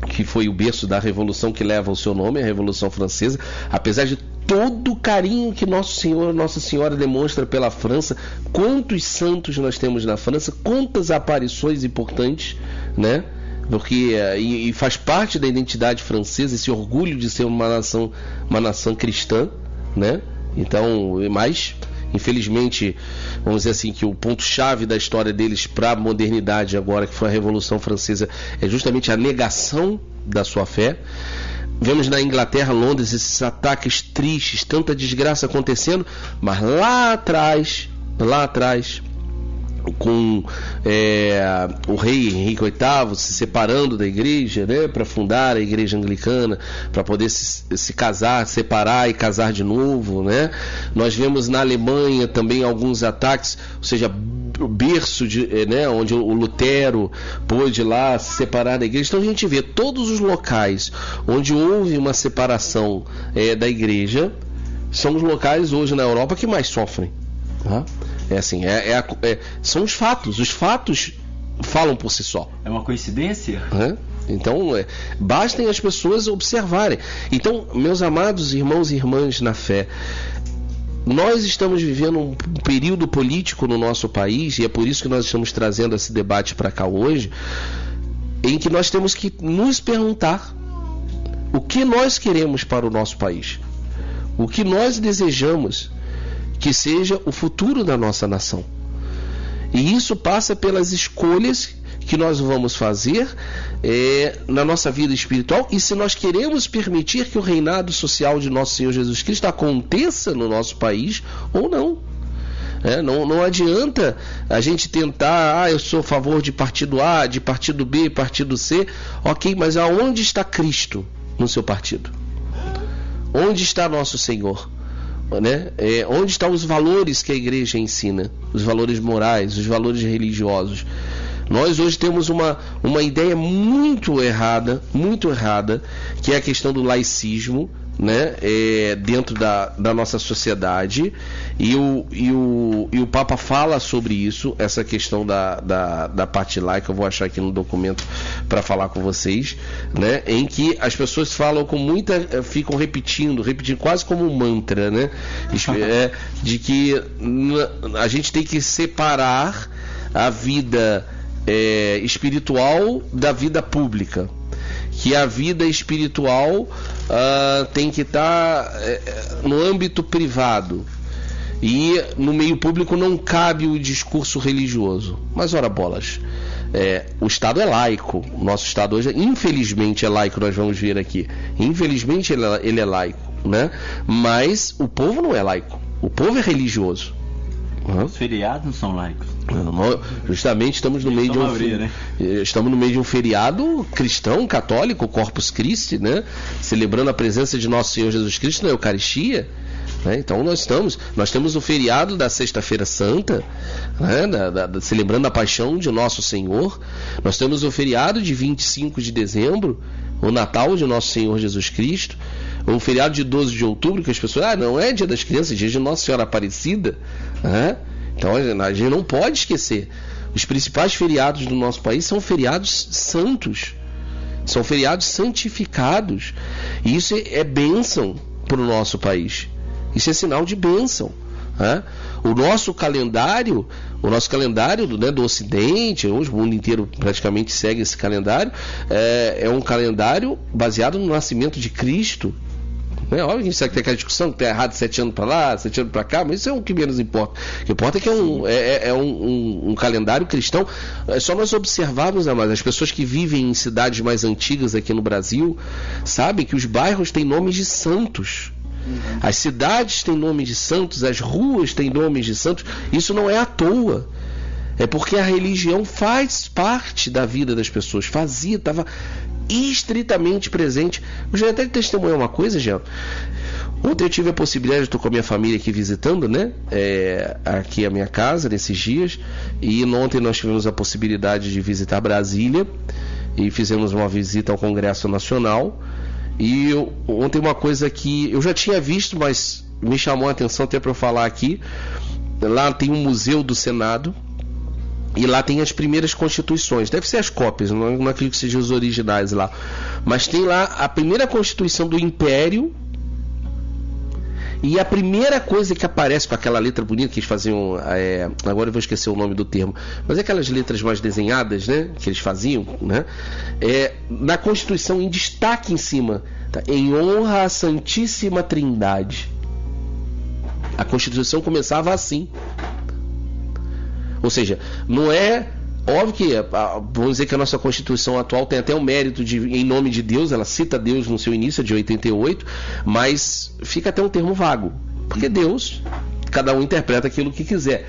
que foi o berço da revolução que leva o seu nome, a Revolução Francesa, apesar de todo o carinho que Nosso Senhor, Nossa Senhora demonstra pela França, quantos santos nós temos na França, quantas aparições importantes, né? Porque e faz parte da identidade francesa esse orgulho de ser uma nação cristã, né? Então, mas infelizmente, vamos dizer assim, que o ponto-chave da história deles para a modernidade agora, que foi a Revolução Francesa, é justamente a negação da sua fé. Vemos na Inglaterra, Londres, esses ataques tristes, tanta desgraça acontecendo, mas lá atrás, com o rei Henrique VIII se separando da igreja, né, para fundar a igreja anglicana, para poder se casar, separar e casar de novo, né? Nós vemos na Alemanha também alguns ataques, ou seja, o berço né, onde o Lutero pôde lá se separar da igreja. Então a gente vê todos os locais onde houve uma separação da igreja, são os locais hoje na Europa que mais sofrem, tá? São os fatos falam por si só. É uma coincidência? Então, bastem as pessoas observarem. Então, meus amados irmãos e irmãs na fé, nós estamos vivendo um período político no nosso país, e é por isso que nós estamos trazendo esse debate para cá hoje, em que nós temos que nos perguntar o que nós queremos para o nosso país, o que nós desejamos que seja o futuro da nossa nação. E isso passa pelas escolhas que nós vamos fazer na nossa vida espiritual, e se nós queremos permitir que o reinado social de nosso Senhor Jesus Cristo aconteça no nosso país ou não. Não adianta a gente tentar, eu sou a favor de partido A, de partido B, partido C, ok, mas aonde está Cristo no seu partido? Onde está nosso Senhor? Né? Onde estão os valores que a igreja ensina, os valores morais, os valores religiosos? Nós hoje temos uma ideia muito errada, que é a questão do laicismo, né? Dentro da nossa sociedade, e o Papa fala sobre isso, essa questão da parte laica. Eu vou achar aqui no documento para falar com vocês, né? Em que as pessoas falam ficam repetindo quase como um mantra, né? De que a gente tem que separar a vida espiritual da vida pública, que a vida espiritual tem que estar no âmbito privado, e no meio público não cabe o discurso religioso. Mas ora bolas, O Estado é laico. O nosso Estado hoje, infelizmente, é laico, nós vamos ver aqui. Infelizmente, ele é laico, né? Mas o povo não é laico. O povo é religioso. Os feriados não são laicos. Justamente estamos no meio de um feriado cristão, católico, Corpus Christi, né? Celebrando a presença de nosso Senhor Jesus Cristo na Eucaristia. Então nós temos o feriado da Sexta-feira Santa, né? Celebrando a paixão de nosso Senhor. Nós temos o feriado de 25 de dezembro, o Natal de nosso Senhor Jesus Cristo. O feriado de 12 de outubro, que as pessoas, não é dia das crianças, é dia de Nossa Senhora Aparecida, né? Então a gente não pode esquecer. Os principais feriados do nosso país são feriados santos, são feriados santificados, e isso é bênção para o nosso país. Isso é sinal de bênção, né? O nosso calendário, né, do Ocidente, hoje o mundo inteiro praticamente segue esse calendário, é um calendário baseado no nascimento de Cristo. Óbvio que a gente sabe que tem aquela discussão que está errado 7 anos para lá, 7 anos para cá, mas isso é o que menos importa. O que importa é que é um calendário cristão. É só nós observarmos, mas as pessoas que vivem em cidades mais antigas aqui no Brasil sabem que os bairros têm nomes de santos. As cidades têm nome de santos, as ruas têm nomes de santos. Isso não é à toa. É porque a religião faz parte da vida das pessoas. Estava estritamente presente. Eu já até testemunhei uma coisa, Jean. Ontem eu tive a possibilidade, eu estou com a minha família aqui visitando, né? Aqui a minha casa, nesses dias. E ontem nós tivemos a possibilidade de visitar Brasília. E fizemos uma visita ao Congresso Nacional. E ontem uma coisa que eu já tinha visto, mas me chamou a atenção até para eu falar aqui. Lá tem um museu do Senado. E lá tem as primeiras constituições. Deve ser as cópias, não acredito que sejam os originais lá. Mas tem lá a primeira Constituição do Império. E a primeira coisa que aparece com aquela letra bonita que eles faziam, agora eu vou esquecer o nome do termo, mas aquelas letras mais desenhadas, né, que eles faziam, né, na Constituição, em destaque em cima, tá? Em honra à Santíssima Trindade. A Constituição começava assim. Ou seja, não é óbvio que, vamos dizer que a nossa Constituição atual tem até o mérito de, em nome de Deus, ela cita Deus no seu início, de 88, mas fica até um termo vago, porque Deus, cada um interpreta aquilo que quiser.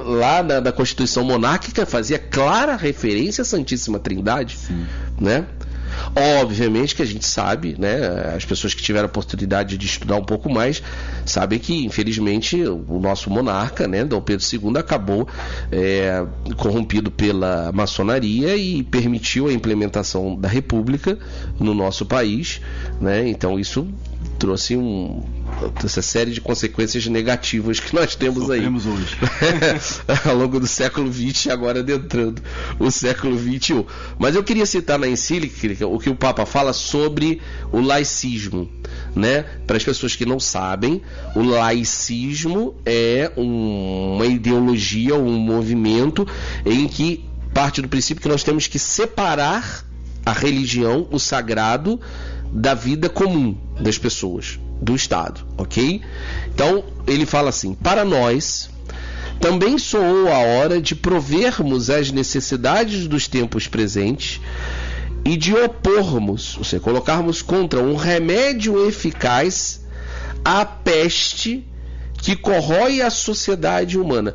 Lá da Constituição monárquica fazia clara referência à Santíssima Trindade. Sim. Né? Obviamente que a gente sabe, né, as pessoas que tiveram a oportunidade de estudar um pouco mais sabem que, infelizmente, o nosso monarca, né, Dom Pedro II, acabou corrompido pela maçonaria e permitiu a implementação da república no nosso país, né? Então isso trouxe essa série de consequências negativas que nós temos aí hoje. ao longo do século XX, agora adentrando o século XXI. Mas eu queria citar na encíclica o que o Papa fala sobre o laicismo, né? Para as pessoas que não sabem, o laicismo é uma ideologia, um movimento em que parte do princípio que nós temos que separar a religião, o sagrado, da vida comum das pessoas, do Estado, ok? Então, ele fala assim: para nós, também soou a hora de provermos as necessidades dos tempos presentes e de opormos, ou seja, colocarmos contra um remédio eficaz à peste que corrói a sociedade humana.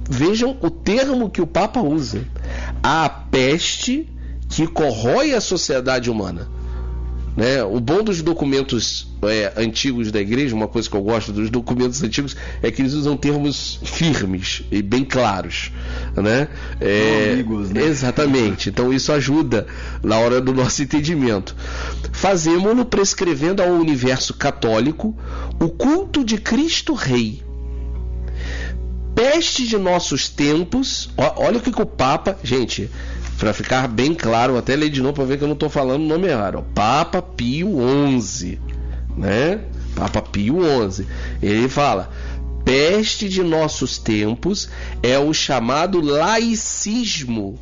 Vejam o termo que o Papa usa: a peste que corrói a sociedade humana. Né? O bom dos documentos antigos da igreja, uma coisa que eu gosto dos documentos antigos, é que eles usam termos firmes e bem claros, né? Amigos, né? Exatamente. Então isso ajuda na hora do nosso entendimento. Fazemo-lo prescrevendo ao universo católico o culto de Cristo Rei. Peste de nossos tempos. Olha o que o Papa... Gente, para ficar bem claro, até ler de novo para ver que eu não estou falando o nome errado. Papa Pio XI, né? Papa Pio XI. Ele fala: peste de nossos tempos é o chamado laicismo,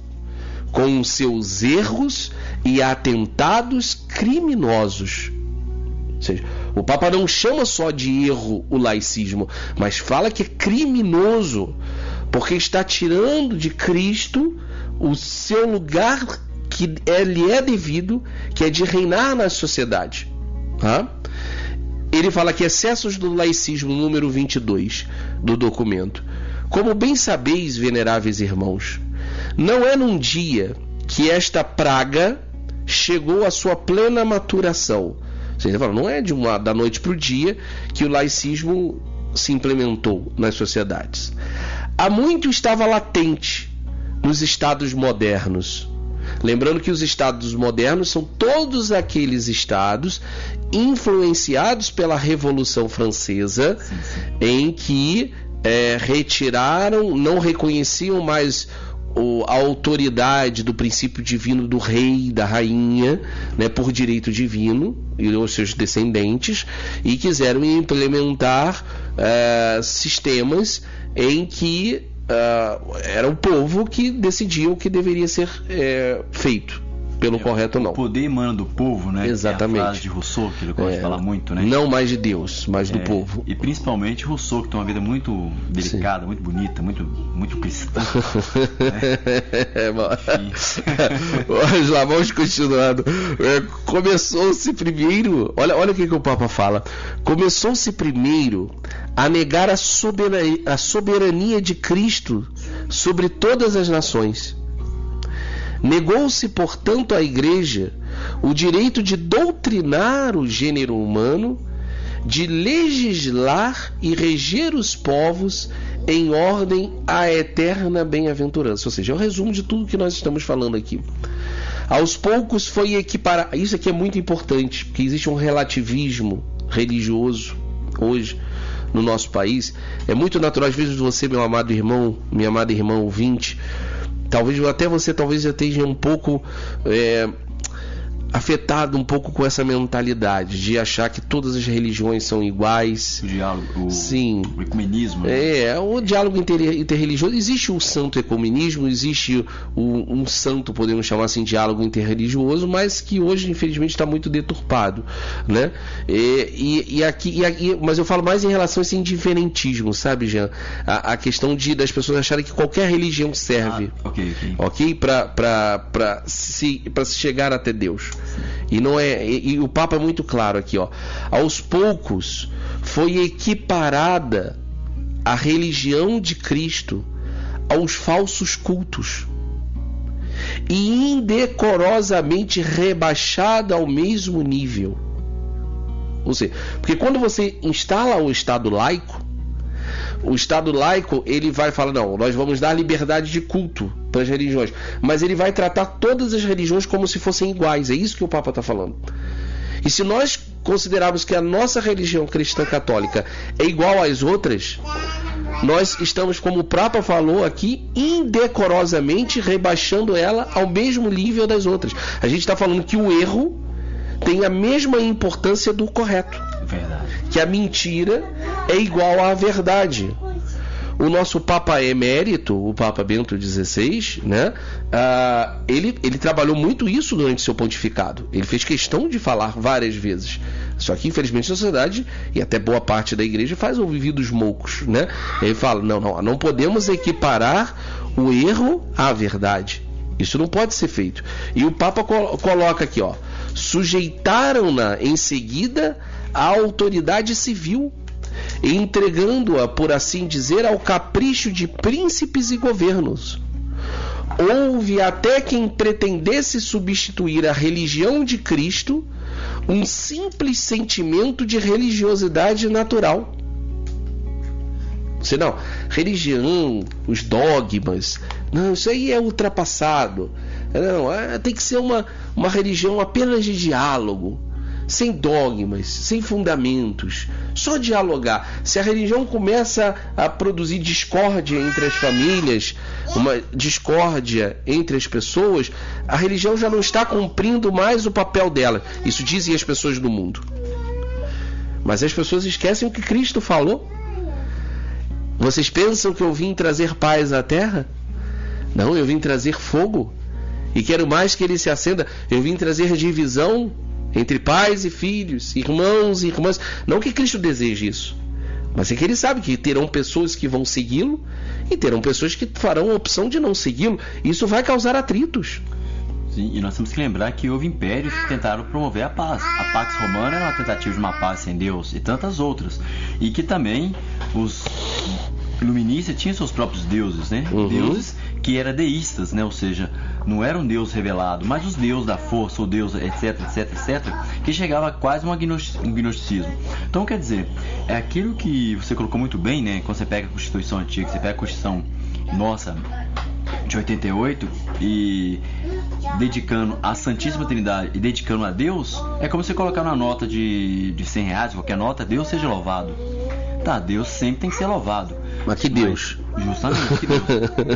com seus erros e atentados criminosos. Ou seja, o Papa não chama só de erro o laicismo, mas fala que é criminoso, porque está tirando de Cristo o seu lugar que lhe é devido, que é de reinar na sociedade. Tá? Ele fala aqui, excessos do laicismo, número 22 do documento. Como bem sabeis, veneráveis irmãos, não é num dia que esta praga chegou à sua plena maturação. Ele fala, não é da noite para o dia que o laicismo se implementou nas sociedades. Há muito estava latente nos estados modernos. Lembrando que os estados modernos são todos aqueles estados influenciados pela Revolução Francesa, em que retiraram, não reconheciam mais a autoridade do princípio divino do rei, da rainha, né, por direito divino, e os seus descendentes, e quiseram implementar sistemas em que era o povo que decidia o que deveria ser feito, pelo correto ou não. O poder emana do povo, né? Exatamente. É a frase de Rousseau, que ele gosta de falar muito, né? Não mais de Deus, mas do povo. E principalmente Rousseau, que tem uma vida muito delicada, sim, muito bonita, muito cristã. Vamos lá, vamos continuando. Começou-se primeiro, olha o que o Papa fala. Começou-se primeiro a negar a soberania de Cristo sobre todas as nações. Negou-se, portanto, à Igreja o direito de doutrinar o gênero humano, de legislar e reger os povos em ordem à eterna bem-aventurança. Ou seja, é o resumo de tudo que nós estamos falando aqui. Aos poucos foi equiparar. Isso aqui é muito importante, porque existe um relativismo religioso hoje no nosso país. É muito natural, às vezes, você, meu amado irmão, minha amada irmã ouvinte, talvez já esteja um pouco afetado um pouco com essa mentalidade de achar que todas as religiões são iguais. O diálogo, sim, o ecumenismo, né? O diálogo interreligioso. Existe o santo ecumenismo, existe um santo, podemos chamar assim, diálogo interreligioso, mas que hoje, infelizmente, está muito deturpado, né? Mas eu falo mais em relação a esse indiferentismo, sabe, Jean? A questão das pessoas acharem que qualquer religião serve, ok, para se chegar até Deus. E não é, e o Papa é muito claro aqui, ó. Aos poucos foi equiparada a religião de Cristo aos falsos cultos e indecorosamente rebaixada ao mesmo nível. Ou seja, porque quando você instala o Estado laico, ele vai falar, não, nós vamos dar liberdade de culto para as religiões, mas ele vai tratar todas as religiões como se fossem iguais. É isso que o Papa está falando. E se nós considerarmos que a nossa religião cristã católica é igual às outras, nós estamos, como o Papa falou aqui, indecorosamente rebaixando ela ao mesmo nível das outras. A gente está falando que o erro tem a mesma importância do correto. Verdade. Que a mentira é igual à verdade. O nosso Papa Emérito, o Papa Bento XVI, né, ele trabalhou muito isso durante seu pontificado. Ele fez questão de falar várias vezes. Só que, infelizmente, a sociedade, e até boa parte da igreja, faz ouvidos moucos, né? Ele fala, não podemos equiparar o erro à verdade. Isso não pode ser feito. E o Papa coloca aqui, ó, sujeitaram-na em seguida à autoridade civil, entregando-a, por assim dizer, ao capricho de príncipes e governos. Houve até quem pretendesse substituir a religião de Cristo um simples sentimento de religiosidade natural. Senão, religião, os dogmas, não, isso aí é ultrapassado. Não, tem que ser uma religião apenas de diálogo, sem dogmas, sem fundamentos, só dialogar. Se a religião começa a produzir discórdia entre as famílias, uma discórdia entre as pessoas, a religião já não está cumprindo mais o papel dela. Isso dizem as pessoas do mundo. Mas as pessoas esquecem o que Cristo falou. Vocês pensam que eu vim trazer paz à terra? Não, eu vim trazer fogo. E quero mais que ele se acenda. Eu vim trazer divisão entre pais e filhos, irmãos e irmãs. Não que Cristo deseje isso, Mas é que ele sabe que terão pessoas que vão segui-lo e terão pessoas que farão a opção de não segui-lo. Isso vai causar atritos. Sim, e nós temos que lembrar que houve impérios que tentaram promover a paz. A Pax Romana era uma tentativa de uma paz sem Deus e tantas outras. E que também os iluministas tinham seus próprios deuses, né? Deuses que eram deístas, né? Ou seja, não era um Deus revelado, mas os deuses da força, o Deus, etc, etc, etc, que chegava a quase um gnosticismo. Então, quer dizer, é aquilo que você colocou muito bem, né? Quando você pega a Constituição antiga, você pega a Constituição nossa de 88 e dedicando a Santíssima Trindade e dedicando a Deus, é como você colocar na nota de 100 reais, qualquer nota, Deus seja louvado. Tá, Deus sempre tem que ser louvado. Mas que Deus? Justamente, que Deus.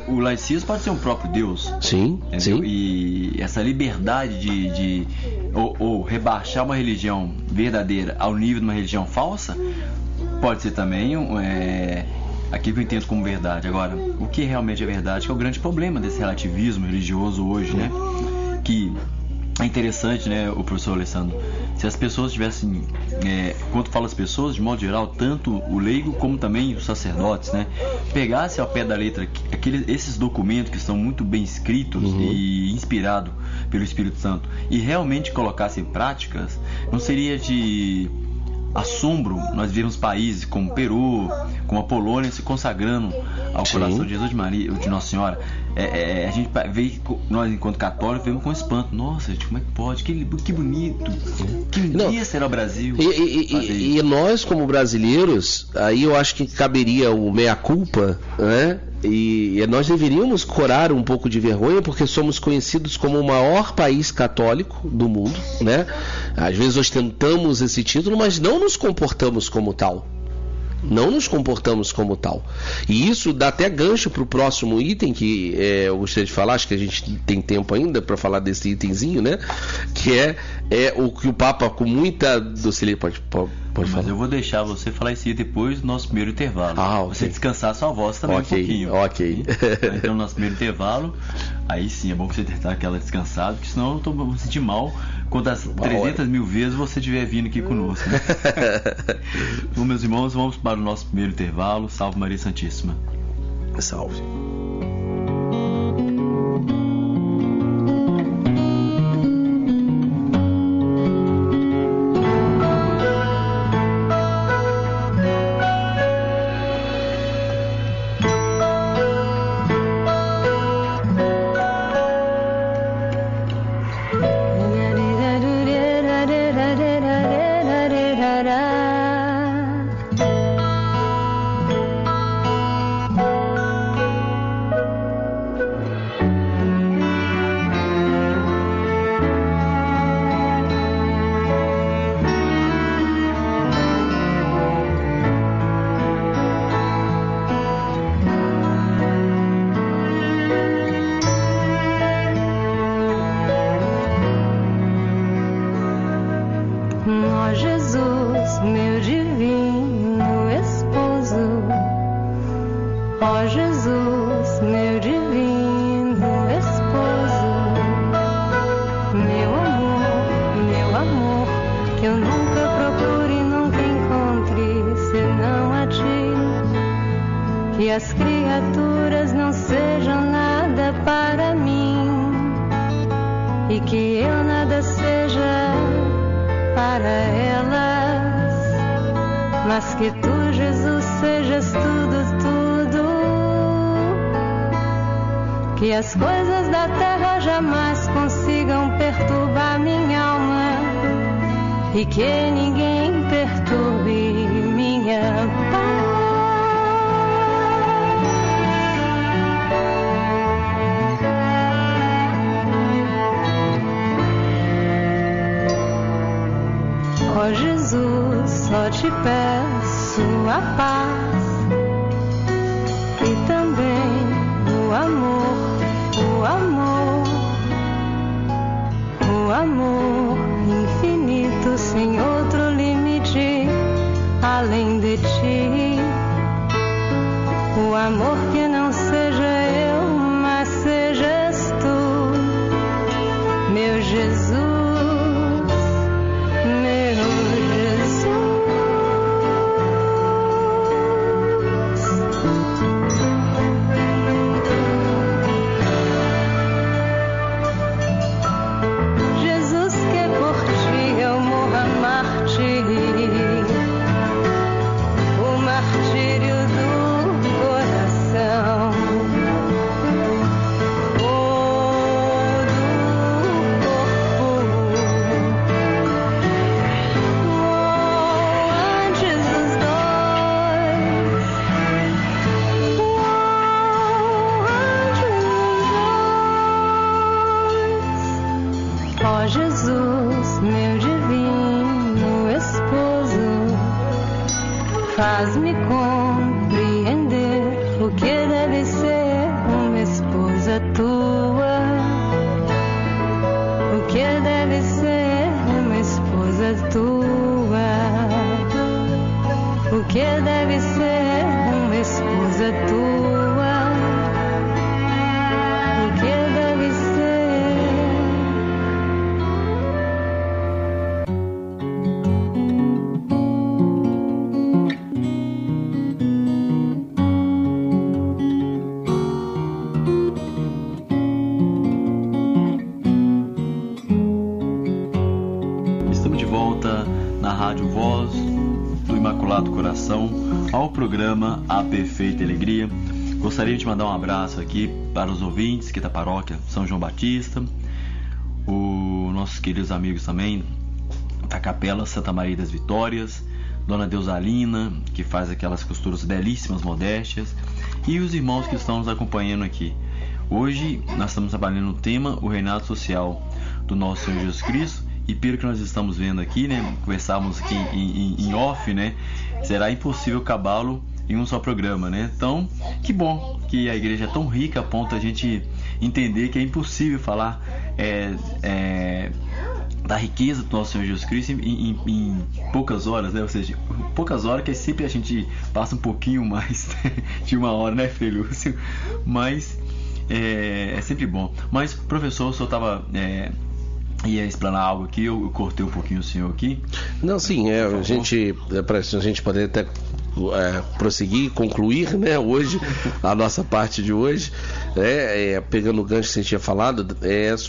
O laicismo pode ser um próprio Deus. Sim, entendeu? Sim. E essa liberdade ou rebaixar uma religião verdadeira ao nível de uma religião falsa pode ser também aquilo que eu entendo como verdade. Agora, o que realmente é verdade, que é o grande problema desse relativismo religioso hoje, né? Que é interessante, né, o professor Alessandro, se as pessoas tivessem, quando falo as pessoas, de modo geral, tanto o leigo como também os sacerdotes, né, pegasse ao pé da letra esses documentos que são muito bem escritos e inspirados pelo Espírito Santo e realmente colocassem em práticas, não seria de assombro nós vemos países como Peru, como a Polônia se consagrando ao coração de Jesus de Maria, de Nossa Senhora. A gente vê, nós enquanto católicos vemos com espanto. Nossa, gente, como é que pode? Que bonito. Que dia será o Brasil? E nós como brasileiros, aí eu acho que caberia o meia-culpa, né? E nós deveríamos corar um pouco de vergonha, porque somos conhecidos como o maior país católico do mundo, né? Às vezes ostentamos esse título, mas não nos comportamos como tal. Não nos comportamos como tal. E isso dá até gancho para o próximo item que eu gostaria de falar. Acho que a gente tem tempo ainda para falar desse itemzinho, né? Que é o que o Papa, com muita docilidade, pode falar. Mas eu vou deixar você falar isso aí depois do nosso primeiro intervalo. Okay. Você descansar a sua voz também um pouquinho. Ok. Então, no nosso primeiro intervalo, aí sim é bom que você tentar aquela descansada, porque senão eu vou me sentir mal quando as 300 mil vezes você estiver vindo aqui conosco. Né? Então, meus irmãos, vamos para o nosso primeiro intervalo. Salve Maria Santíssima. Salve. As criaturas não sejam nada para mim e que eu nada seja para elas, mas que tu, Jesus, sejas tudo, que as coisas da terra jamais consigam perturbar minha alma e que ninguém perturbe minha paz. Ó Jesus, só te peço a paz e também o amor infinito, sem outro limite além de ti. O amor que não seja eu, mas sejas tu, meu Jesus. é tua, o que deve ser. Estamos de volta na Rádio Voz do Imaculado Coração ao programa A Perfeita Alegria. Gostaria de mandar um abraço aqui para os ouvintes aqui da paróquia São João Batista, os nossos queridos amigos também da Capela Santa Maria das Vitórias, Dona Deusalina, que faz aquelas costuras belíssimas, modéstias, e os irmãos que estão nos acompanhando aqui. Hoje nós estamos trabalhando no tema o reinado social do nosso Senhor Jesus Cristo. E pelo que nós estamos vendo aqui, né, conversávamos aqui em off, né, será impossível acabá-lo em um só programa, né? Então, que bom que a igreja é tão rica a ponto a gente entender que é impossível falar da riqueza do nosso Senhor Jesus Cristo em poucas horas, né? Ou seja, poucas horas, que sempre a gente passa um pouquinho mais de uma hora, né, Frei Lúcio? Mas é sempre bom. Mas, professor, o senhor estava... ia explanar algo aqui, eu cortei um pouquinho o senhor aqui. Não, sim, para a gente poder até prosseguir, concluir, né, hoje, a nossa parte de hoje, pegando o gancho que você tinha falado,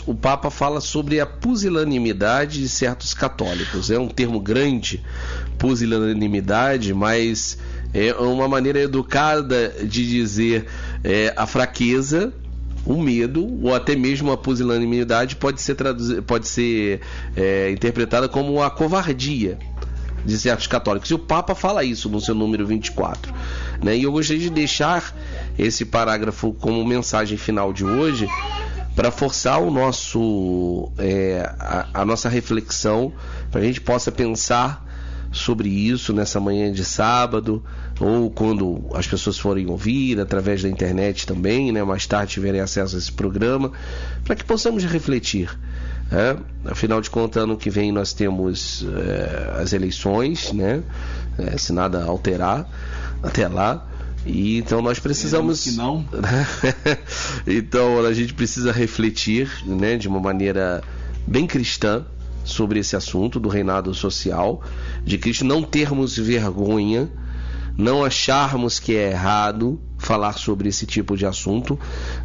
o Papa fala sobre a pusilanimidade de certos católicos. É um termo grande, pusilanimidade, mas é uma maneira educada de dizer a fraqueza, o medo, ou até mesmo a pusilanimidade pode ser interpretada como a covardia de certos católicos. E o Papa fala isso no seu número 24. Né? E eu gostaria de deixar esse parágrafo como mensagem final de hoje para forçar o nosso, a nossa reflexão, para a gente possa pensar sobre isso nessa manhã de sábado, ou quando as pessoas forem ouvir através da internet também, né, mais tarde tiverem acesso a esse programa, para que possamos refletir. Afinal de contas, ano que vem nós temos as eleições, né, se nada alterar até lá, e então nós precisamos... Que não. Então a gente precisa refletir, né, de uma maneira bem cristã sobre esse assunto do reinado social de Cristo, não termos vergonha, não acharmos que é errado falar sobre esse tipo de assunto,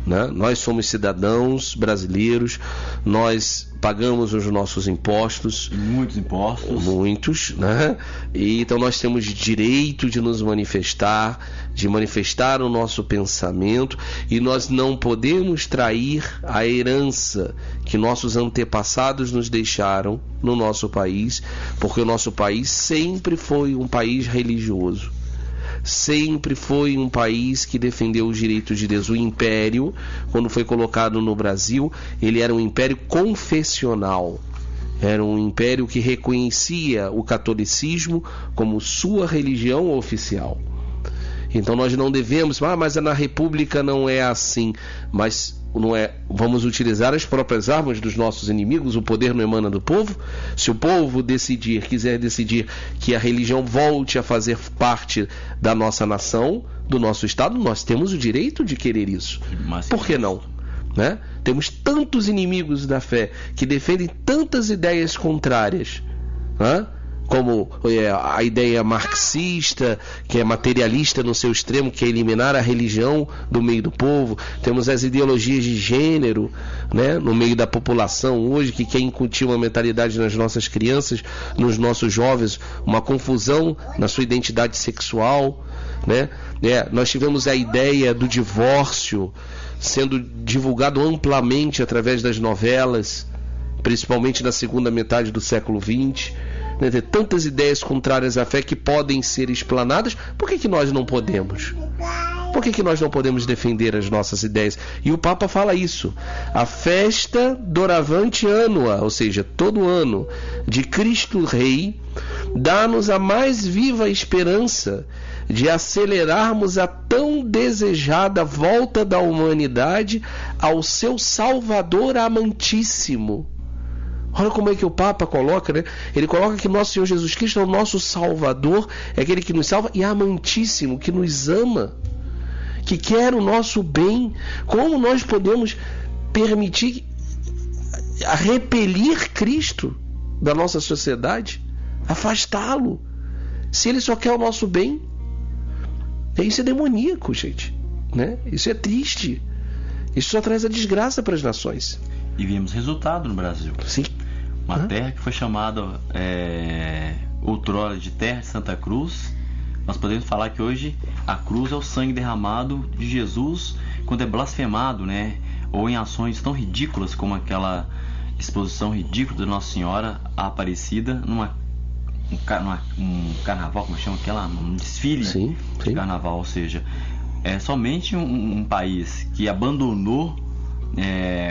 né? Nós somos cidadãos brasileiros, nós pagamos os nossos impostos, muitos, né? E então nós temos direito de nos manifestar, de manifestar o nosso pensamento, e nós não podemos trair a herança que nossos antepassados nos deixaram no nosso país, porque o nosso país sempre foi um país religioso. Sempre foi um país que defendeu os direitos de Deus. O império, quando foi colocado no Brasil, ele era um império confessional. Era um império que reconhecia o catolicismo como sua religião oficial. Então nós não devemos, mas na República não é assim. Mas não é, vamos utilizar as próprias armas dos nossos inimigos. O poder não emana do povo. Se o povo quiser decidir que a religião volte a fazer parte da nossa nação, do nosso Estado, nós temos o direito de querer isso. Por que não? Né? Temos tantos inimigos da fé que defendem tantas ideias contrárias, né? Como a ideia marxista, que é materialista no seu extremo, que é eliminar a religião do meio do povo. Temos as ideologias de gênero, né, no meio da população hoje, que quer incutir uma mentalidade nas nossas crianças, nos nossos jovens, uma confusão na sua identidade sexual, né? Nós tivemos a ideia do divórcio sendo divulgado amplamente através das novelas, principalmente na segunda metade do século XX. Tantas ideias contrárias à fé que podem ser explanadas. Por que nós não podemos? Por que nós não podemos defender as nossas ideias? E o Papa fala isso. A festa doravante annua, ou seja, todo ano, de Cristo Rei, dá-nos a mais viva esperança de acelerarmos a tão desejada volta da humanidade ao seu Salvador amantíssimo. Olha como é que o Papa coloca, né? Ele coloca que nosso Senhor Jesus Cristo é o nosso Salvador, é aquele que nos salva, e é amantíssimo, que nos ama. que quer o nosso bem. Como nós podemos permitir repelir Cristo da nossa sociedade, afastá-lo, se ele só quer o nosso bem? Isso é demoníaco, gente, né? Isso é triste. Isso só traz a desgraça para as nações. E vimos resultado no Brasil. Sim. Uma terra que foi chamada outrora de Terra de Santa Cruz. Nós podemos falar que hoje a cruz é o sangue derramado de Jesus quando é blasfemado, né? Ou em ações tão ridículas como aquela exposição ridícula da Nossa Senhora Aparecida um carnaval, como chama aquela? Um desfile de carnaval. Ou seja, é somente um país que abandonou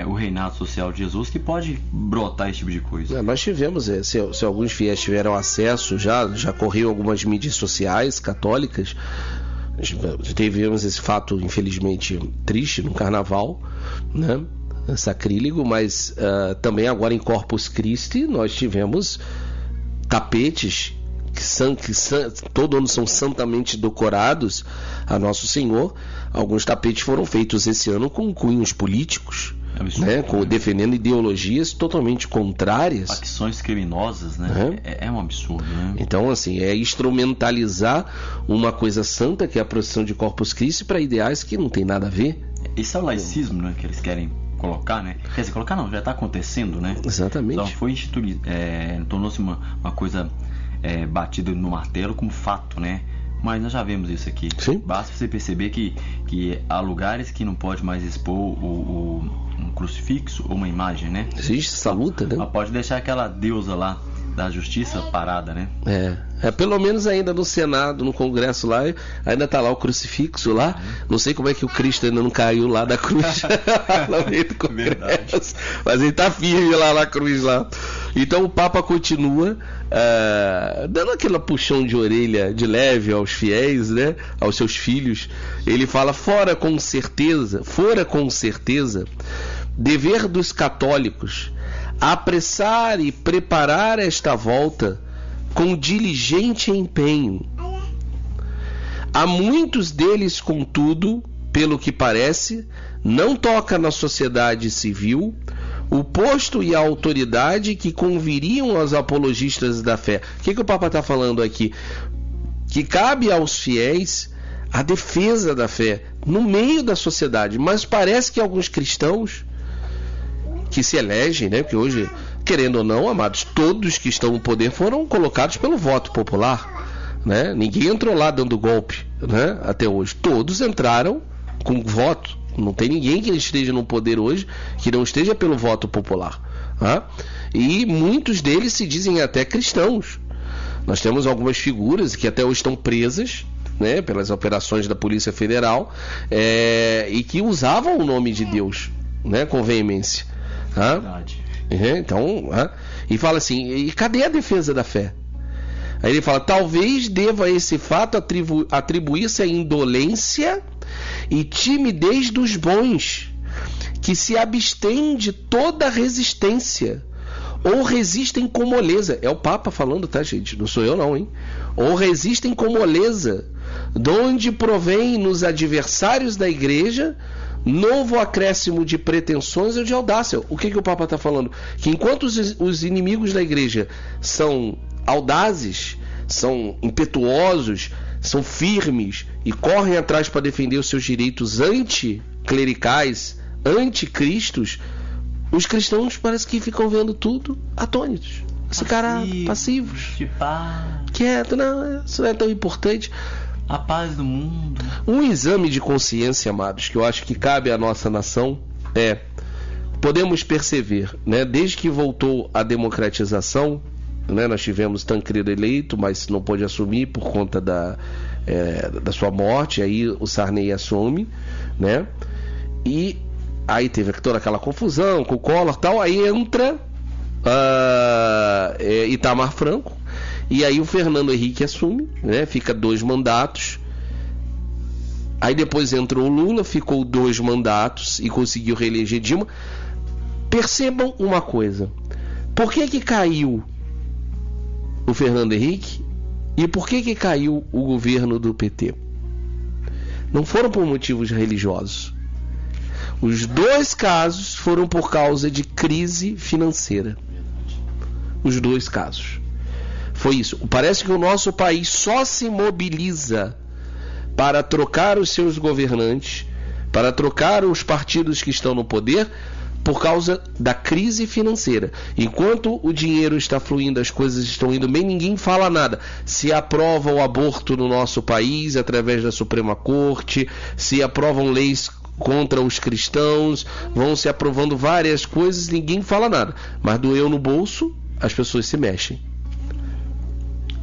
o reinado social de Jesus que pode brotar esse tipo de coisa. Nós tivemos, se alguns fiéis tiveram acesso, já correu algumas mídias sociais católicas, tivemos esse fato infelizmente triste no carnaval, né? Sacrílego, mas também agora em Corpus Christi nós tivemos tapetes que todo ano são santamente decorados a Nosso Senhor. Alguns tapetes foram feitos esse ano com cunhos políticos, né? Defendendo ideologias totalmente contrárias, facções criminosas, né? É um absurdo, né? Então, assim, é instrumentalizar uma coisa santa, que é a procissão de Corpus Christi, para ideais que não tem nada a ver. Isso é o laicismo, né? Que eles querem colocar, né? Quer dizer, colocar não, já está acontecendo, né? Exatamente. Então foi instituído, tornou-se uma coisa batida no martelo como fato, né? Mas nós já vemos isso aqui. Sim. Basta você perceber que há lugares que não pode mais expor um crucifixo ou uma imagem, né? Existe essa luta, né? Mas pode deixar aquela deusa lá da justiça parada, né? Pelo menos ainda no Senado, no Congresso lá, ainda tá lá o crucifixo lá. Não sei como é que o Cristo ainda não caiu lá da cruz no meio do Congresso, mas ele tá firme lá na cruz lá. Então o Papa continua dando aquela puxão de orelha de leve aos fiéis, né? Aos seus filhos. Ele fala: fora com certeza, dever dos católicos apressar e preparar esta volta com diligente empenho. A muitos deles, contudo, pelo que parece, não toca na sociedade civil o posto e a autoridade que conviriam aos apologistas da fé. O que o Papa está falando aqui? Que cabe aos fiéis a defesa da fé no meio da sociedade, mas parece que alguns cristãos que se elegem, né? Porque hoje, querendo ou não, amados, todos que estão no poder foram colocados pelo voto popular, né? Ninguém entrou lá dando golpe, né? Até hoje, todos entraram com voto. Não tem ninguém que esteja no poder hoje que não esteja pelo voto popular, né? E muitos deles se dizem até cristãos. Nós temos algumas figuras que até hoje estão presas, né, pelas operações da Polícia Federal, e que usavam o nome de Deus, né, com veemência. Verdade. Então, e fala assim: e cadê a defesa da fé? Aí ele fala: talvez deva esse fato atribuir-se à indolência e timidez dos bons, que se abstêm de toda resistência, ou resistem com moleza. É o Papa falando, tá, gente? Não sou eu não, hein? Ou resistem com moleza, de onde provém nos adversários da igreja novo acréscimo de pretensões ou de audácia. O que o Papa está falando? Que enquanto os inimigos da igreja são audazes, são impetuosos, são firmes e correm atrás para defender os seus direitos anticlericais, anticristos, os cristãos parece que ficam vendo tudo atônitos, passivos, quieto, não, isso não é tão importante. A paz do mundo. Um exame de consciência, amados, que eu acho que cabe à nossa nação podemos perceber, né, desde que voltou a democratização, né, nós tivemos Tancredo eleito, mas não pôde assumir por conta da sua morte. Aí o Sarney assume, né, e aí teve toda aquela confusão com o Collor e tal. Aí entra Itamar Franco, e aí o Fernando Henrique assume, né, fica 2 mandatos. Aí depois entrou o Lula, ficou 2 mandatos e conseguiu reeleger Dilma. Percebam uma coisa: por que caiu o Fernando Henrique e por que caiu o governo do PT? não foram por motivos religiosos. Os 2 casos foram por causa de crise financeira. Os 2 casos. Foi isso. Parece que o nosso país só se mobiliza para trocar os seus governantes, para trocar os partidos que estão no poder, por causa da crise financeira. Enquanto o dinheiro está fluindo, as coisas estão indo bem, ninguém fala nada. Se aprova o aborto no nosso país através da Suprema Corte, se aprovam leis contra os cristãos, vão se aprovando várias coisas, ninguém fala nada. Mas doeu no bolso, as pessoas se mexem.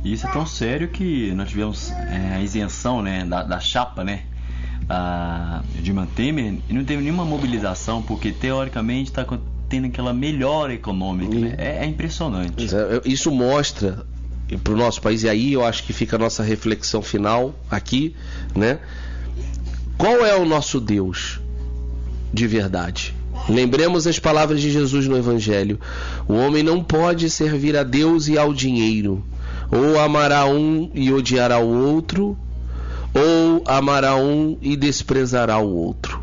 E isso é tão sério que nós tivemos a isenção, né, da chapa, né, de Dilma Temer, e não teve nenhuma mobilização, porque teoricamente está tendo aquela melhora econômica, né? É impressionante. Isso mostra para o nosso país, e aí eu acho que fica a nossa reflexão final aqui, né? Qual é o nosso Deus de verdade? Lembremos as palavras de Jesus no Evangelho: o homem não pode servir a Deus e ao dinheiro, ou amará um e odiará o outro, ou amará um e desprezará o outro.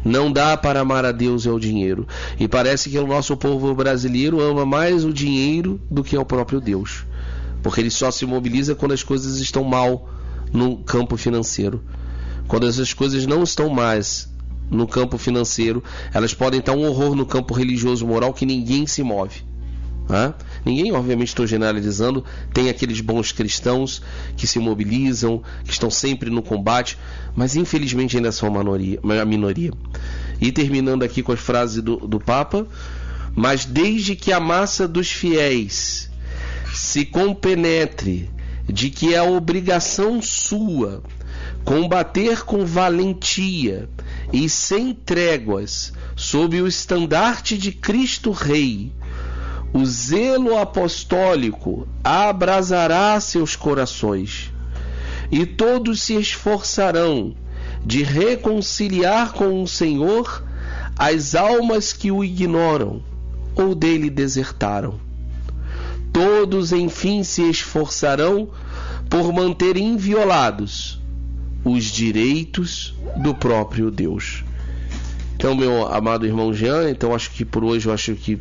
Não dá para amar a Deus e ao dinheiro. E parece que o nosso povo brasileiro ama mais o dinheiro do que ao próprio Deus, porque ele só se mobiliza quando as coisas estão mal no campo financeiro. Quando essas coisas não estão mais no campo financeiro, elas podem estar um horror no campo religioso, moral, que ninguém se move. Ninguém, obviamente estou generalizando, tem aqueles bons cristãos que se mobilizam, que estão sempre no combate, mas infelizmente ainda são a minoria. E terminando aqui com as frases do Papa: mas desde que a massa dos fiéis se compenetre de que é obrigação sua combater com valentia e sem tréguas, sob o estandarte de Cristo Rei, o zelo apostólico abrasará seus corações, e todos se esforçarão de reconciliar com o Senhor as almas que o ignoram ou dele desertaram. Todos, enfim, se esforçarão por manter inviolados os direitos do próprio Deus. Então, meu amado irmão Jean, então acho que por hoje eu acho que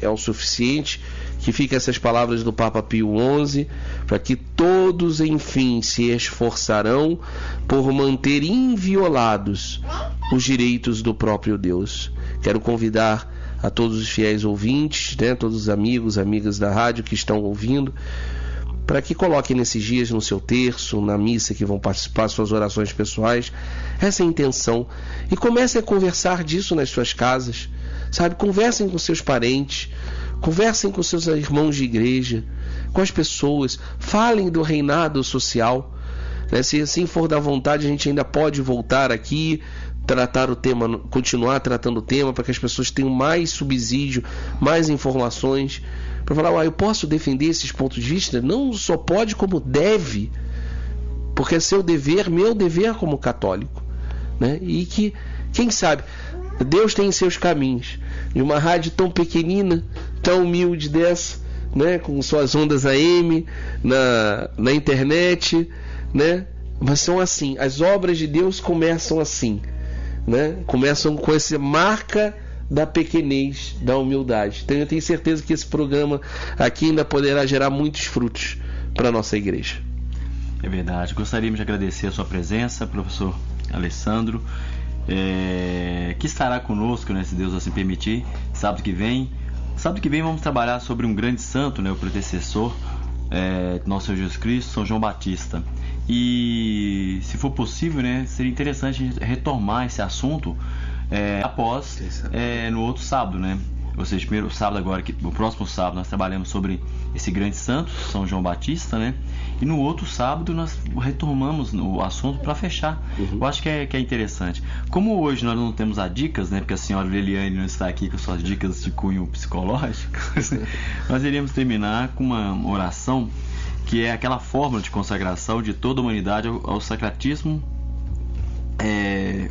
é o suficiente, que fiquem essas palavras do Papa Pio XI, para que todos, enfim, se esforçarão por manter inviolados os direitos do próprio Deus. Quero convidar a todos os fiéis ouvintes, né, todos os amigos, amigas da rádio que estão ouvindo, para que coloquem nesses dias no seu terço, na missa que vão participar, suas orações pessoais, essa intenção, e comecem a conversar disso nas suas casas, sabe? Conversem com seus parentes, conversem com seus irmãos de igreja, com as pessoas, falem do reinado social, né? Se assim for da vontade, a gente ainda pode voltar aqui, tratar o tema, continuar tratando o tema, para que as pessoas tenham mais subsídio, mais informações, para falar: eu posso defender esses pontos de vista? Não só pode, como deve, porque é seu dever, meu dever como católico, né? E que, quem sabe, Deus tem seus caminhos. E uma rádio tão pequenina, tão humilde dessa, né, com suas ondas AM, na internet, né? Mas são assim, as obras de Deus começam assim, né? Começam com essa marca da pequenez, da humildade. Então eu tenho certeza que esse programa aqui ainda poderá gerar muitos frutos para a nossa igreja. É verdade. Gostaríamos de agradecer a sua presença, professor Alessandro, que estará conosco, né, se Deus assim permitir, sábado que vem. Sábado que vem vamos trabalhar sobre um grande santo, né, o predecessor de nosso Senhor Jesus Cristo, São João Batista. E se for possível, né, seria interessante retomar esse assunto após no outro sábado, né? Ou seja, primeiro sábado agora, o próximo sábado nós trabalhamos sobre esse grande santo, São João Batista, né? E no outro sábado nós retomamos o assunto para fechar. Eu acho que é interessante. Como hoje nós não temos as dicas, né? Porque a senhora Leliane não está aqui com suas dicas de cunho psicológico, nós iremos terminar com uma oração que é aquela fórmula de consagração de toda a humanidade ao sacratismo,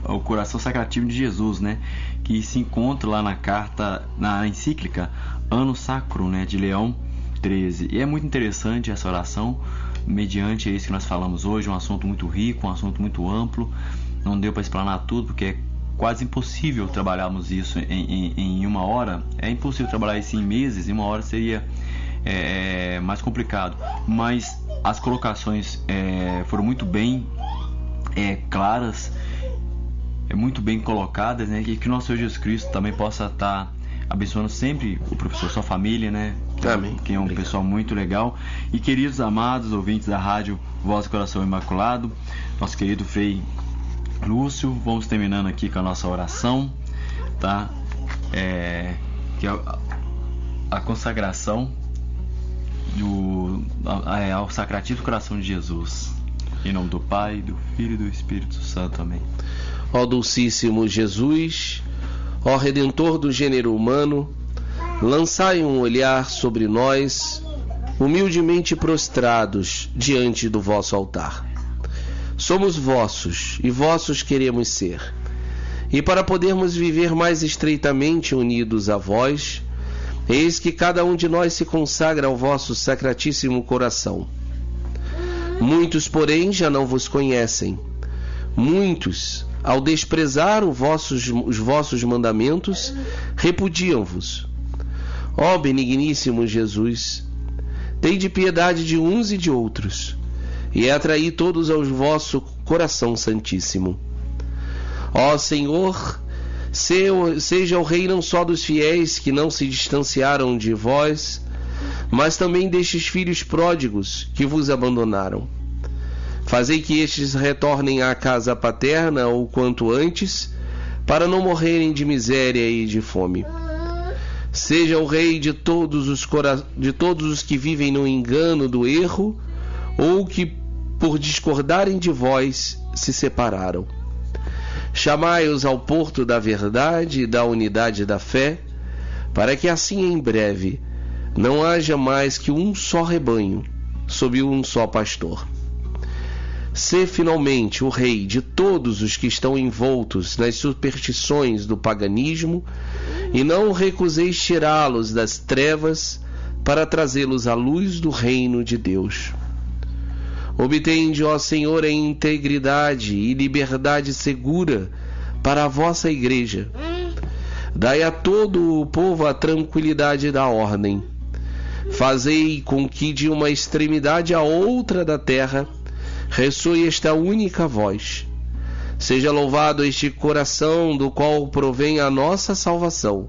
ao coração sacrativo de Jesus, né? Que se encontra lá na encíclica Annus Sacrum, né, de Leão XIII. E é muito interessante essa oração, mediante isso que nós falamos hoje, um assunto muito rico, um assunto muito amplo. Não deu para explanar tudo, porque é quase impossível trabalharmos isso em uma hora. É impossível trabalhar isso em meses, em uma hora seria mais complicado. Mas as colocações foram muito bem claras, muito bem colocadas, né? Que o nosso Senhor Jesus Cristo também possa estar abençoando sempre o professor, sua família, né? Amém. Que é um pessoal muito legal. E queridos amados ouvintes da rádio Voz do Coração Imaculado, nosso querido Frei Lúcio, vamos terminando aqui com a nossa oração, tá? Que é a consagração ao Sacratíssimo Coração de Jesus. Em nome do Pai, do Filho e do Espírito Santo. Amém. Ó Dulcíssimo Jesus, ó Redentor do gênero humano, lançai um olhar sobre nós, humildemente prostrados diante do vosso altar. Somos vossos e vossos queremos ser. E para podermos viver mais estreitamente unidos a vós, eis que cada um de nós se consagra ao vosso Sacratíssimo Coração. Muitos, porém, já não vos conhecem. Muitos, ao desprezar os vossos mandamentos, repudiam-vos. Ó benigníssimo Jesus, tende piedade de uns e de outros, e atraí todos ao vosso coração santíssimo. Ó Senhor, seja o rei não só dos fiéis que não se distanciaram de vós, mas também destes filhos pródigos que vos abandonaram. Fazei que estes retornem à casa paterna o quanto antes, para não morrerem de miséria e de fome. Seja o rei de todos os que vivem no engano do erro, ou que, por discordarem de vós, se separaram. Chamai-os ao porto da verdade e da unidade da fé, para que assim em breve não haja mais que um só rebanho, sob um só pastor. Sê finalmente o rei de todos os que estão envoltos nas superstições do paganismo, e não recuseis tirá-los das trevas para trazê-los à luz do reino de Deus. Obtende, ó Senhor, a integridade e liberdade segura para a vossa igreja. Dai a todo o povo a tranquilidade da ordem. Fazei com que de uma extremidade à outra da terra ressoe esta única voz. Seja louvado este coração do qual provém a nossa salvação.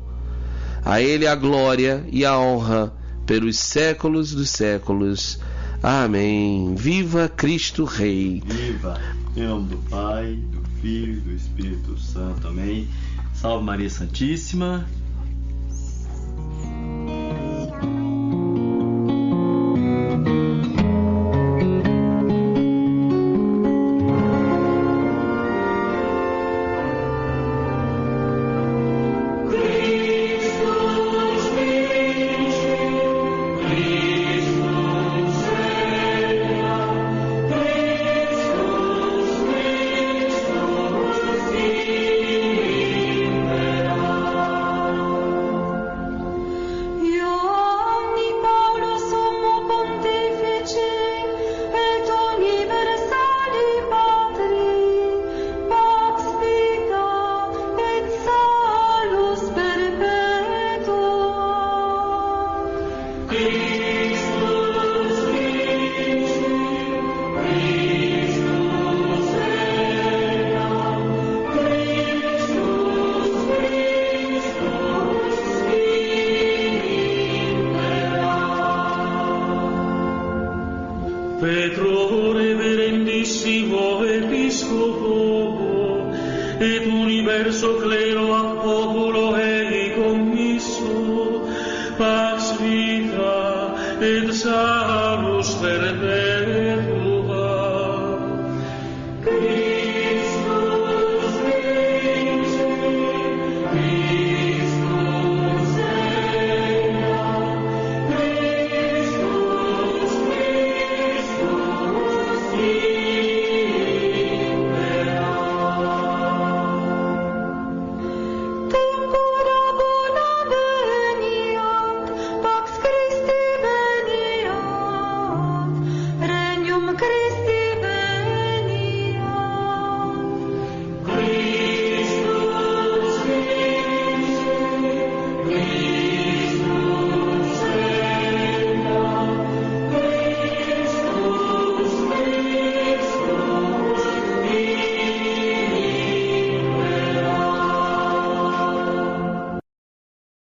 A ele a glória e a honra pelos séculos dos séculos. Amém. Viva Cristo Rei. Viva! Em nome do Pai, do Filho e do Espírito Santo. Amém. Salve Maria Santíssima. Petro reverendissimo episcopo et universo clero a populo